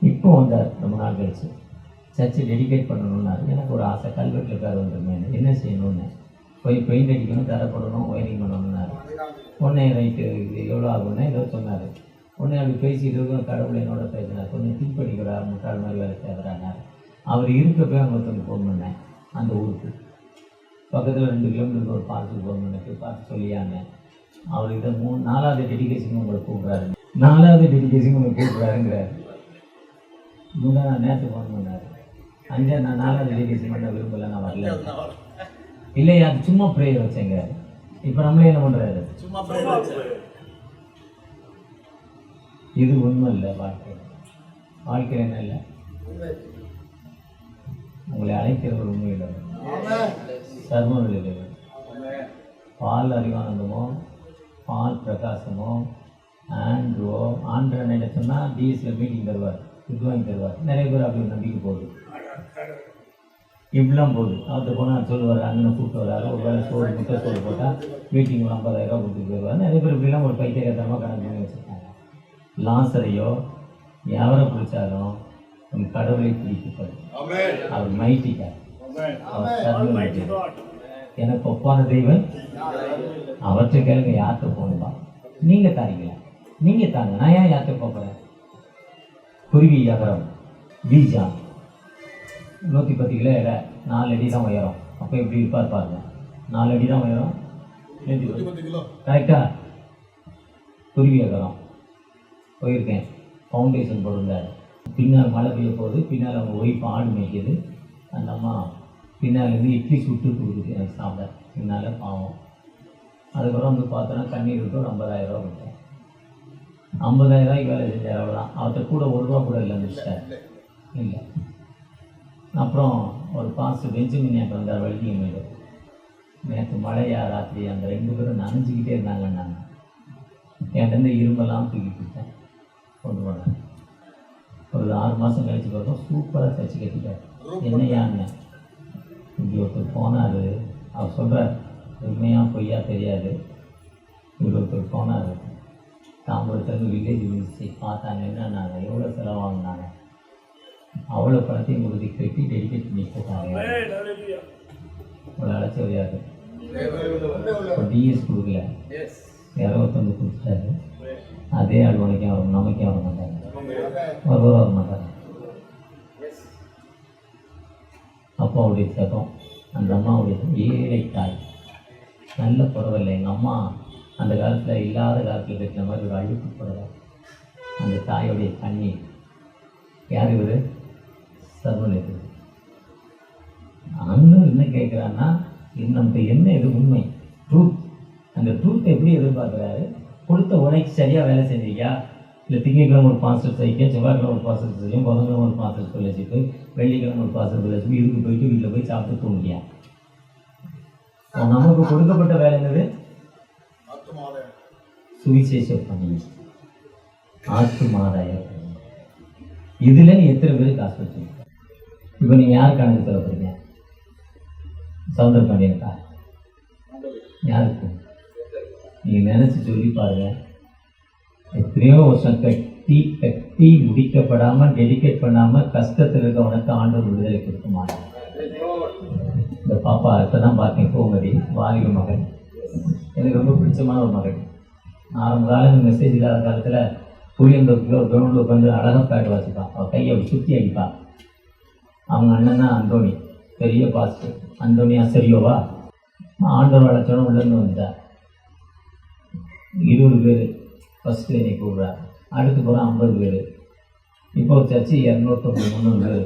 இப்போ வந்தார் ரொம்ப நாள் கழிச்சு, சர்ச்சை டெடிகேட் பண்ணணுன்னாரு. எனக்கு ஒரு ஆசை, கல்வெட்டில் பேர் வந்துருந்தேன், என்ன செய்யணும்னு. போய் பெயிண்ட் அடிக்கணும், தரப்படணும், ஒயரிங் பண்ணணும்னாரு. உடனே ரைட்டு இது எவ்வளோ ஆகும்னா ஏதோ சொன்னார். உடனே அப்படி பேசிட்டு இருக்கோம், கடவுளை என்னோட பேசினார். கொஞ்சம் திங்க் பண்ணிக்கிறா, முட்டாள் மாதிரி வேலை செய்கிறாங்க. அவர் இருக்க போய் அவங்க ஒருத்தவங்க ஃபோன் பண்ணேன். அந்த ஊருக்கு பக்கத்தில் 2 கிலோமீட்டருக்கு ஒரு பார்சல் ஃபோன் பண்ணி பார்த்து சொல்லியாங்க. அவர் இதை 4ஆவது டெடிகேஷன் உங்களை கூப்பிட்றாரு, 4ஆவது டெடிகேஷன் உங்களை கூப்பிட்றாருங்கிறார். நான் நேற்று ஃபோன் பண்ணார். 5 நான் 4ஆவது டெடிகேஷன் பண்ண விரும்பலை, நான் வரல. இல்லையா, அது சும்மா ப்ரேயர் வச்சேங்க. இப்போ நம்மளே என்ன பண்ணுறாரு, இது உண்மை இல்லை. வாழ்க்கையில் என்ன இல்லை, உங்களை அழைக்கிறவர் உண்மை இல்லை, சர்மம் இல்லை. பால் அறிவானந்தமோ, பால் பிரகாசமோ, ஆண்ட்ரோ, ஆண்ட்ரன் என்ன சொன்னால் டிஎஸ்சியில் மீட்டிங் தருவார், இது வாங்கி தருவார். நிறைய பேர் அப்படி நம்பிக்கை போகுது, இப்படிலாம் போகுது. அவர்கிட்ட போனால் சொல்லுவார், அண்ணனை கூப்பிட்டு வராரு, ஒரு வேலை சோறு முட்டை சோறு போட்டால் மீட்டிங் 50,000 ரூபா கொடுத்துட்டு போயிடுவார். நிறைய பேர் இப்படிலாம் ஒரு பைத்தியகரமாக கணக்கு பண்ணி வச்சுருக்காங்க. லாசரையோ எவரை பிடிச்சாலும் உங்கள் கடவுளை பிடிக்கப்படும். அவர் மைட்டிக்கார், அவர் சர்வ எனக்கு ஒப்பான தெய்வம். அவற்றை கேளுங்க, யார்கிட்ட போகணும்பா, நீங்கள் தாரீங்களா, நீங்கள் தாங்க, நான் ஏன் யார்கிட்ட போகிறேன். குருவி அகரம் பீஜா 110 கிலோ எடை, 4 அடி தான் உயரம். அப்போ எப்படி இருப்பார் பாருங்க, 4 அடி தான் உயரம், கரெக்டா. குருவி அகரம் போயிருக்கேன், ஃபவுண்டேஷன் போட்டிருந்தார். பின்னால் மழை பெய்ய போகுது, பின்னால் அவங்க ஒய்ஃப் ஆடு மேய்க்கிது, அந்த அம்மா பின்னாலேருந்து இட்லி சுட்டு கொடுக்குது எனக்கு சாப்பிட. பின்னால் பாவம். அதுக்கப்புறம் வந்து பார்த்தோன்னா கண்ணீர் விட்டு ஒரு 50,000 ரூபா கொடுத்தேன். 50,000 ரூபாய்க்கு வேலை செஞ்சார். அவ்வளோதான். அவர்கிட்ட கூட 1 ரூபா கூட இல்லை மிஸ்டர் இல்லை. அப்புறம் ஒரு பாஸ்டர் பெஞ்சமின் எனக்கு வந்தார் வள்ளிய மேலே. நேற்று மழையா ராத்திரி அந்த 2 பேரும் நனைஞ்சிக்கிட்டே இருந்தாங்கன்னாங்க. என்கிட்ட இரும்பெல்லாம் தூக்கி கொடுத்தேன், கொண்டு போனேன். ஒரு 6 மாதம் கழிச்சு பார்த்தோம், சூப்பராக தச்சு கட்டிட்டார். என்னையான்னு இப்படி ஒருத்தர் போனார். அவர் சொல்கிறார், உண்மையாக பொய்யா தெரியாது, இப்படி ஒருத்தர் போனார். தாம்பரத்துலேருந்து வில்லேஜ் மினிஸ்ட்ரி பார்த்தாங்க. என்னன்னாங்க, எவ்வளோ செலவாங்கினாங்க, அவ்வளோ பணத்தையும் கொடுத்து கட்டி டெடிகேட் பண்ணி போட்டாங்க. அவ்வளோ அழைச்சவரியாது. இப்போ டிஎஸ் கொடுக்கல, யாரோ ஒருத்தவங்க கொடுத்துட்டாரு. அதே ஆள் உனக்கே வரும், நமக்கே வர மாட்டாங்க, வர மாட்டாங்க. அப்பாவுடைய சகம், அந்த அம்மாவுடைய ஏழை தாய், நல்ல புடவை இல்லை. எங்கள் அம்மா அந்த காலத்தில் இல்லாத காலத்தில் கட்டின மாதிரி ஒரு அழுக்கு புடவை. அந்த தாயோடைய கண்ணீர். யார் இவர்? சர்வனுக்கு. அண்ணன் என்ன கேட்குறான்னா, நமக்கு என்ன இது உண்மை, ட்ரூத். அந்த ட்ரூத் எப்படி எதிர்பார்க்குறாரு? கொடுத்த உடைக்கு சரியாக வேலை செஞ்சிருக்கியா? இல்லை திங்கக்கிழமை ஒரு பாஸ்டர் சைக்க, செவ்வாய்க்கிழமை ஒரு பாஸ்டர் செய்யும், புதன்கிழமை ஒரு பாஸ்டர் ஸ்காலர்ஷிப்பு, வெள்ளிக்கிழமை ஒரு பாஸ்டர் ஸ்காலர்ஷிப், இதுக்கு போயிட்டு வீட்டில் போய் சாப்பிட்டு தூங்கியா? நமக்கு கொடுக்கப்பட்ட வேலை என்னது? சுவிசேஷ பணி, ஆத்து மாதாய. இதில் நீ எத்தனை பேர் காசு வச்சுருக்க? இப்போ நீங்கள் யார் கணக்கு தரப்படுறீங்க? சவுந்தர பாண்டியனுக்கா? யாருக்கு? நீங்கள் நினச்சி சொல்லி பாருங்க. எத்தனையோ வருஷம் கட்டி முடிக்கப்படாமல், டெடிகேட் பண்ணாமல் கஷ்டத்தில் இருக்கவனுக்கு ஆண்டவர் விடுதலை கொடுக்க மாட்டாங்க. இந்த பாப்பா இப்போ தான் பார்த்தேன், கோமதி வாலிப மகன். எனக்கு ரொம்ப பிடிச்சமான ஒரு மகன். ஆரம்ப காலம் மெசேஜ் இல்லாத காலத்தில் புளியந்தோப்பில் ஒரு கிரௌண்டில் உட்காந்து அழகாக பேட் வாசிப்பான். அவள் கையை அப்படி சுற்றி அடிப்பான். அவங்க அண்ணன் தான் அந்தோணி, பெரிய பாஸ்டர். அந்தோணி அசரியோவா ஆண்டவர் அழைச்சோன்னு உள்ளேருந்து வந்துட்டார். 20 பேர் ஃபஸ்ட்டு என்னை கூடுறார். அடுத்து போகிற 50 பேர். இப்போ ஒரு சர்ச்சு 250-300 பேர்.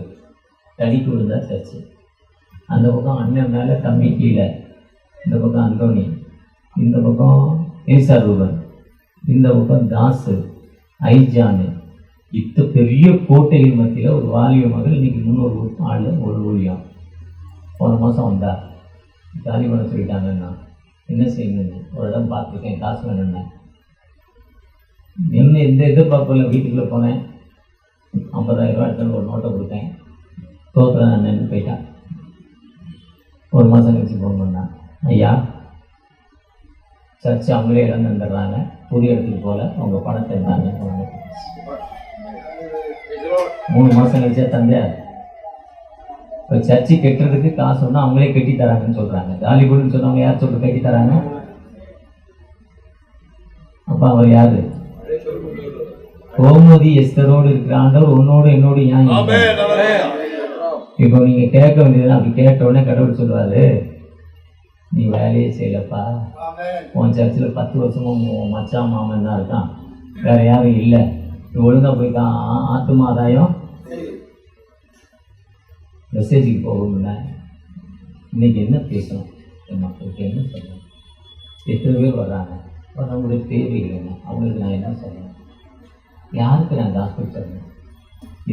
தடிக்கு விழுந்தா சர்ச்சு. அந்த பக்கம் அண்ணன் மேலே, தம்பி கீழே. இந்த பக்கம் அந்தோணி, இந்த பக்கம் ஏசா ரூபன், இந்த பக்கம் தாசு, ஐஜானு. இத்த பெரிய கோட்டையின் மத்தியில் ஒரு வாலிப மகள். இன்னைக்கு 300 ஆள், ஒரு ஊழியம். போன மாதம் வந்தா காலி பண்ண சொல்லிட்டாங்கன்னா என்ன செய்யணுன்னு ஒரு இடம் பார்த்துருக்கேன், காசு வேணும்னா. என்ன எந்த எதிர்பார்ப்பில் வீட்டுக்குள்ளே போனேன். 50,000 ரூபா எடுத்துன்னு ஒரு நோட்டை கொடுத்தேன். தோற்றுறேன் நான் நின்று போயிட்டேன். ஒரு மாதம் கழிச்சு ஃபோன் பண்ணேன், ஐயா சர்ச்சு அவங்களே இடம் தந்துடுறாங்க, புதிய இடத்துக்கு போல அவங்க பணத்தை இருந்தாங்க. 3 மாதம் கழிச்சா தந்தை இப்போ சர்ச்சு கட்டுறதுக்கு காசு ஒன்று அவங்களே கட்டி தராங்கன்னு சொல்கிறாங்க. ஜாலிபுடுன்னு சொன்னவங்க யார் சொல்ற கட்டி தராங்க? அப்போ அவர் யாரு? கோமதி எஸ்தரோடு இருக்கிற ஆண்டவர் உன்னோடு என்னோடு ஏன்? இப்போ நீங்கள் கேட்க வேண்டியதுதான். அப்படி கேட்ட உடனே கடவுள் சொல்லுவாரு, நீ வேலையே செய்யலப்பா. உன் சர்ச்சில் 10 வருஷமும் மச்சான் மாமன் தான் இருக்கான், வேற யாரும் இல்லை. நீ ஒழுங்காக போய்க்கான். ஆத்தும ஆதாயம் மெசேஜுக்கு போகணும்னா இன்னைக்கு என்ன பேசணும், மக்களுக்கு என்ன சொல்லணும், எத்தனை பேர் வர்றாங்க, நம்மளுடைய தேவைகள் என்ன, அவங்களுக்கு நான் என்ன சொல்லணும், யாருக்கு நான் காஸ்பல் சொல்லணும்.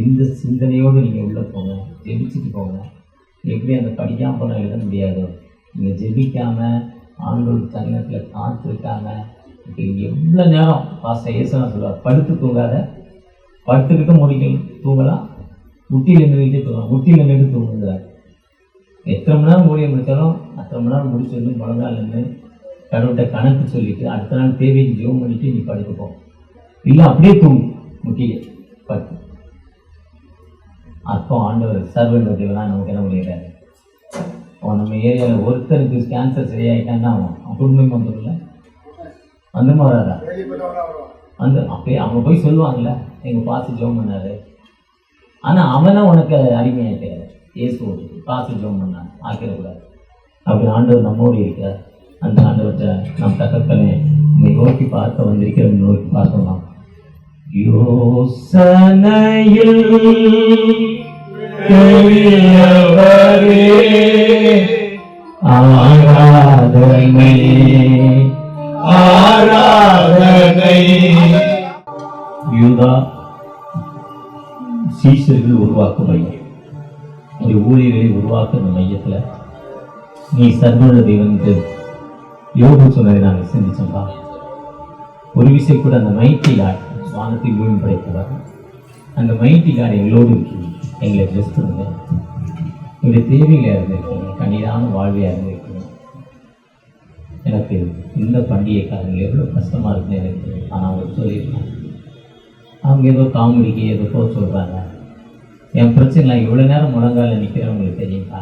இந்த சிந்தனையோடு நீங்கள் உள்ளே போங்க, ஜெபிச்சுட்டு போங்க. எப்படி அந்த படிக்காமல் போனால் எழுத முடியாதோ, நீங்கள் ஜெபிக்காமல் ஆண்டோர் தனிநத்தில் காத்திருக்காங்க. இப்போ இங்கே எவ்வளோ நேரம் பாஸ்டர் ஏசனா சொல்லுவார், படுத்து தூங்காத, படுத்துக்கிட்டு முடிக்கணும், தூங்கலாம், முட்டியில் நின்றுக்கிட்டே தூங்கலாம், முட்டியில் நின்று தூங்குங்கிறார். எத்தனை மணி நேரம் மூலியம் முடித்தாலும் அத்தனை மணி நேரம் முடிச்சு வந்து முழங்கால் நின்று கடவுள்கிட்ட கணக்கு சொல்லிவிட்டு அடுத்த நாள் தேவைக்கு ஜெபம் பண்ணிவிட்டு நீ படுத்துப்போம். இல்லை அப்படியே தூங்கு முட்டியில் படுத்து. அப்போ ஆண்டவர் சர்வன் பற்றிலாம் நமக்கு என்ன முடியாது. நம்ம ஏரியாவில் ஒருத்தருக்கு கேன்சர் சரியாயிட்டான்னா அவன் குடும்பம் வந்துடல, வந்துமா வராதா? வந்து அப்படியே அவங்க போய் சொல்லுவாங்கள்ல, எங்கள் பாசு ஜெபம் பண்ணாரு. ஆனால் அவனா உனக்கு அடிமையாக்கிறார். இயேசு பாசு ஜெபம் பண்ணான், ஆக்கிடக்கூடாது. அப்படி ஆண்டவர் நம்மோடு இருக்கிறார். அந்த ஆண்டவற்றை நாம் தக்கத்தனை நம்மை நோக்கி பார்க்க வந்திருக்கிறோம், நோக்கி பார்க்கலாம். யோசனையில் தூயவரே ஆராதனை ஆராதனை. யூதா சீஷர்கள் உருவாக்கும் மையம், இந்த ஊழியர்களை உருவாக்குற மையத்துல நீ சர்வமுள்ள தெய்வம் என்று யோபு சொன்னதை நாங்கள் சிந்திச்சோம்பா. ஒரு விஷயம் கூட, அந்த மைட்டி காட் வானத்தை பூமி படைத்தவர், அந்த மைட்டி காட் எங்களோடு இருக்கீங்க, எங்களை பிளஸ் பண்ணுங்க. எங்களுடைய தேவைகளை இருந்திருக்கீங்க, கண்ணீரான வாழ்வையா இருந்திருக்கீங்க. எனக்கு இந்த பண்டிகை காலங்கள் எவ்வளோ கஷ்டமா இருக்குன்னு எனக்கு தெரியும். ஆனால் அவங்க சொல்லியிருக்காங்க, அவங்க ஏதோ காமெடிக்கு ஏதோ சொல்கிறாங்க. என் பிரச்சனை இவ்வளோ நேரம் முழங்கால நிற்கிறேன் உங்களுக்கு தெரியுங்களா?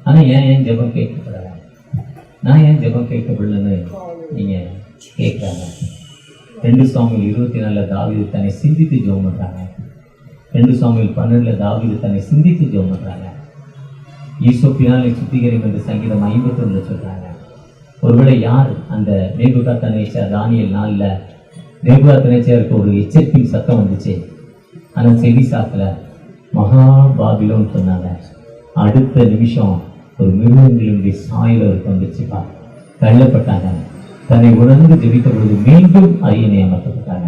ஆனால் ஏன் ஜெபம் கேட்கப்படலை, நான் ஏன் ஜெபம் கேட்கப்படலன்னு நீங்கள் கேட்குறாங்க. 2 சாமுவேல் 24 தாவீது தன்னை சிந்தித்து ஜெபம் பண்ணுறாங்க. 2 சாமுவேல் 12 தாவீது தன்னை சிந்தித்து ஜெபம் பண்ணுறாங்க. ஈசோப்பினாலே சுத்திகரிப்பு என்று சங்கீதம் 51 சொல்கிறாங்க. ஒருவேளை யார் அந்த நேபுகாத்நேச்சார் தானியேல் 4 நேபுகாத்நேச்சாருக்கு ஒரு எச்சரிப்பின் சத்தம் வந்துச்சு, ஆனால் செவி சாக்கல, மகா பாபிலோன்னு சொன்னாங்க. அடுத்த நிமிஷம் ஒரு மிருகங்களுடைய சாயல் அவருக்கு வந்துச்சுப்பா, தள்ளப்பட்டாங்க. தன்னை உணர்ந்து ஜெபித்த பொழுது மீண்டும் அரியணை அமர்த்தப்பட்டாங்க.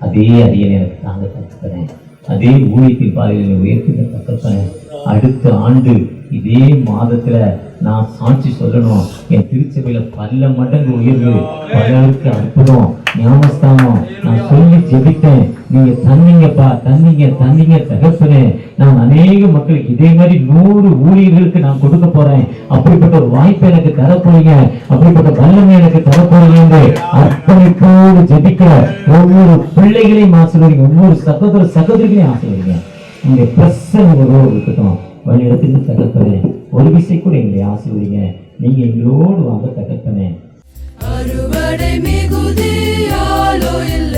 அதே அரியணை எனக்கு தாங்க கற்றுக்கிறேன், அதே ஊழியத்தின் பாதையில் உயர்த்தி கற்றுக்கிறேன். அடுத்த ஆண்டு இதே மாதத்துல நான் சாட்சி சொல்லணும், என் திருச்சபையில பல மடங்கு உயர்வு, பலருக்கு அற்புதம், ஞாபகஸ்தானம் நான் சொல்லி ஜெபித்தேன். நீங்க தந்தீங்கப்பா, தந்தீங்க தகப்பனே. நான் அநேக மக்களுக்கு இதே மாதிரி 100 ஊழியர்களுக்கு நான் கொடுக்க போறேன். அப்படிப்பட்ட ஒரு வாய்ப்பை எனக்கு தரப்போறீங்க, அப்படிப்பட்ட வல்லமை எனக்கு தரப்போறீங்க என்று அர்ப்பணிப்போடு ஜெபிக்கிற ஒவ்வொரு பிள்ளைகளையும் ஆசீர்வதிங்க, ஒவ்வொரு சகோதரிகளையும் ஆசீர்வதிங்க. உங்க பிரசன்ன உறவு இருக்கட்டும். வழியிடத்துக்கு தகப்பனே, ஒரு விஷயம் கூட எங்களை ஆசீர்வதிங்க. நீங்க எங்களோடு வாங்க தகப்பனே. அறுவடை மிகுதியாலோ இல்லை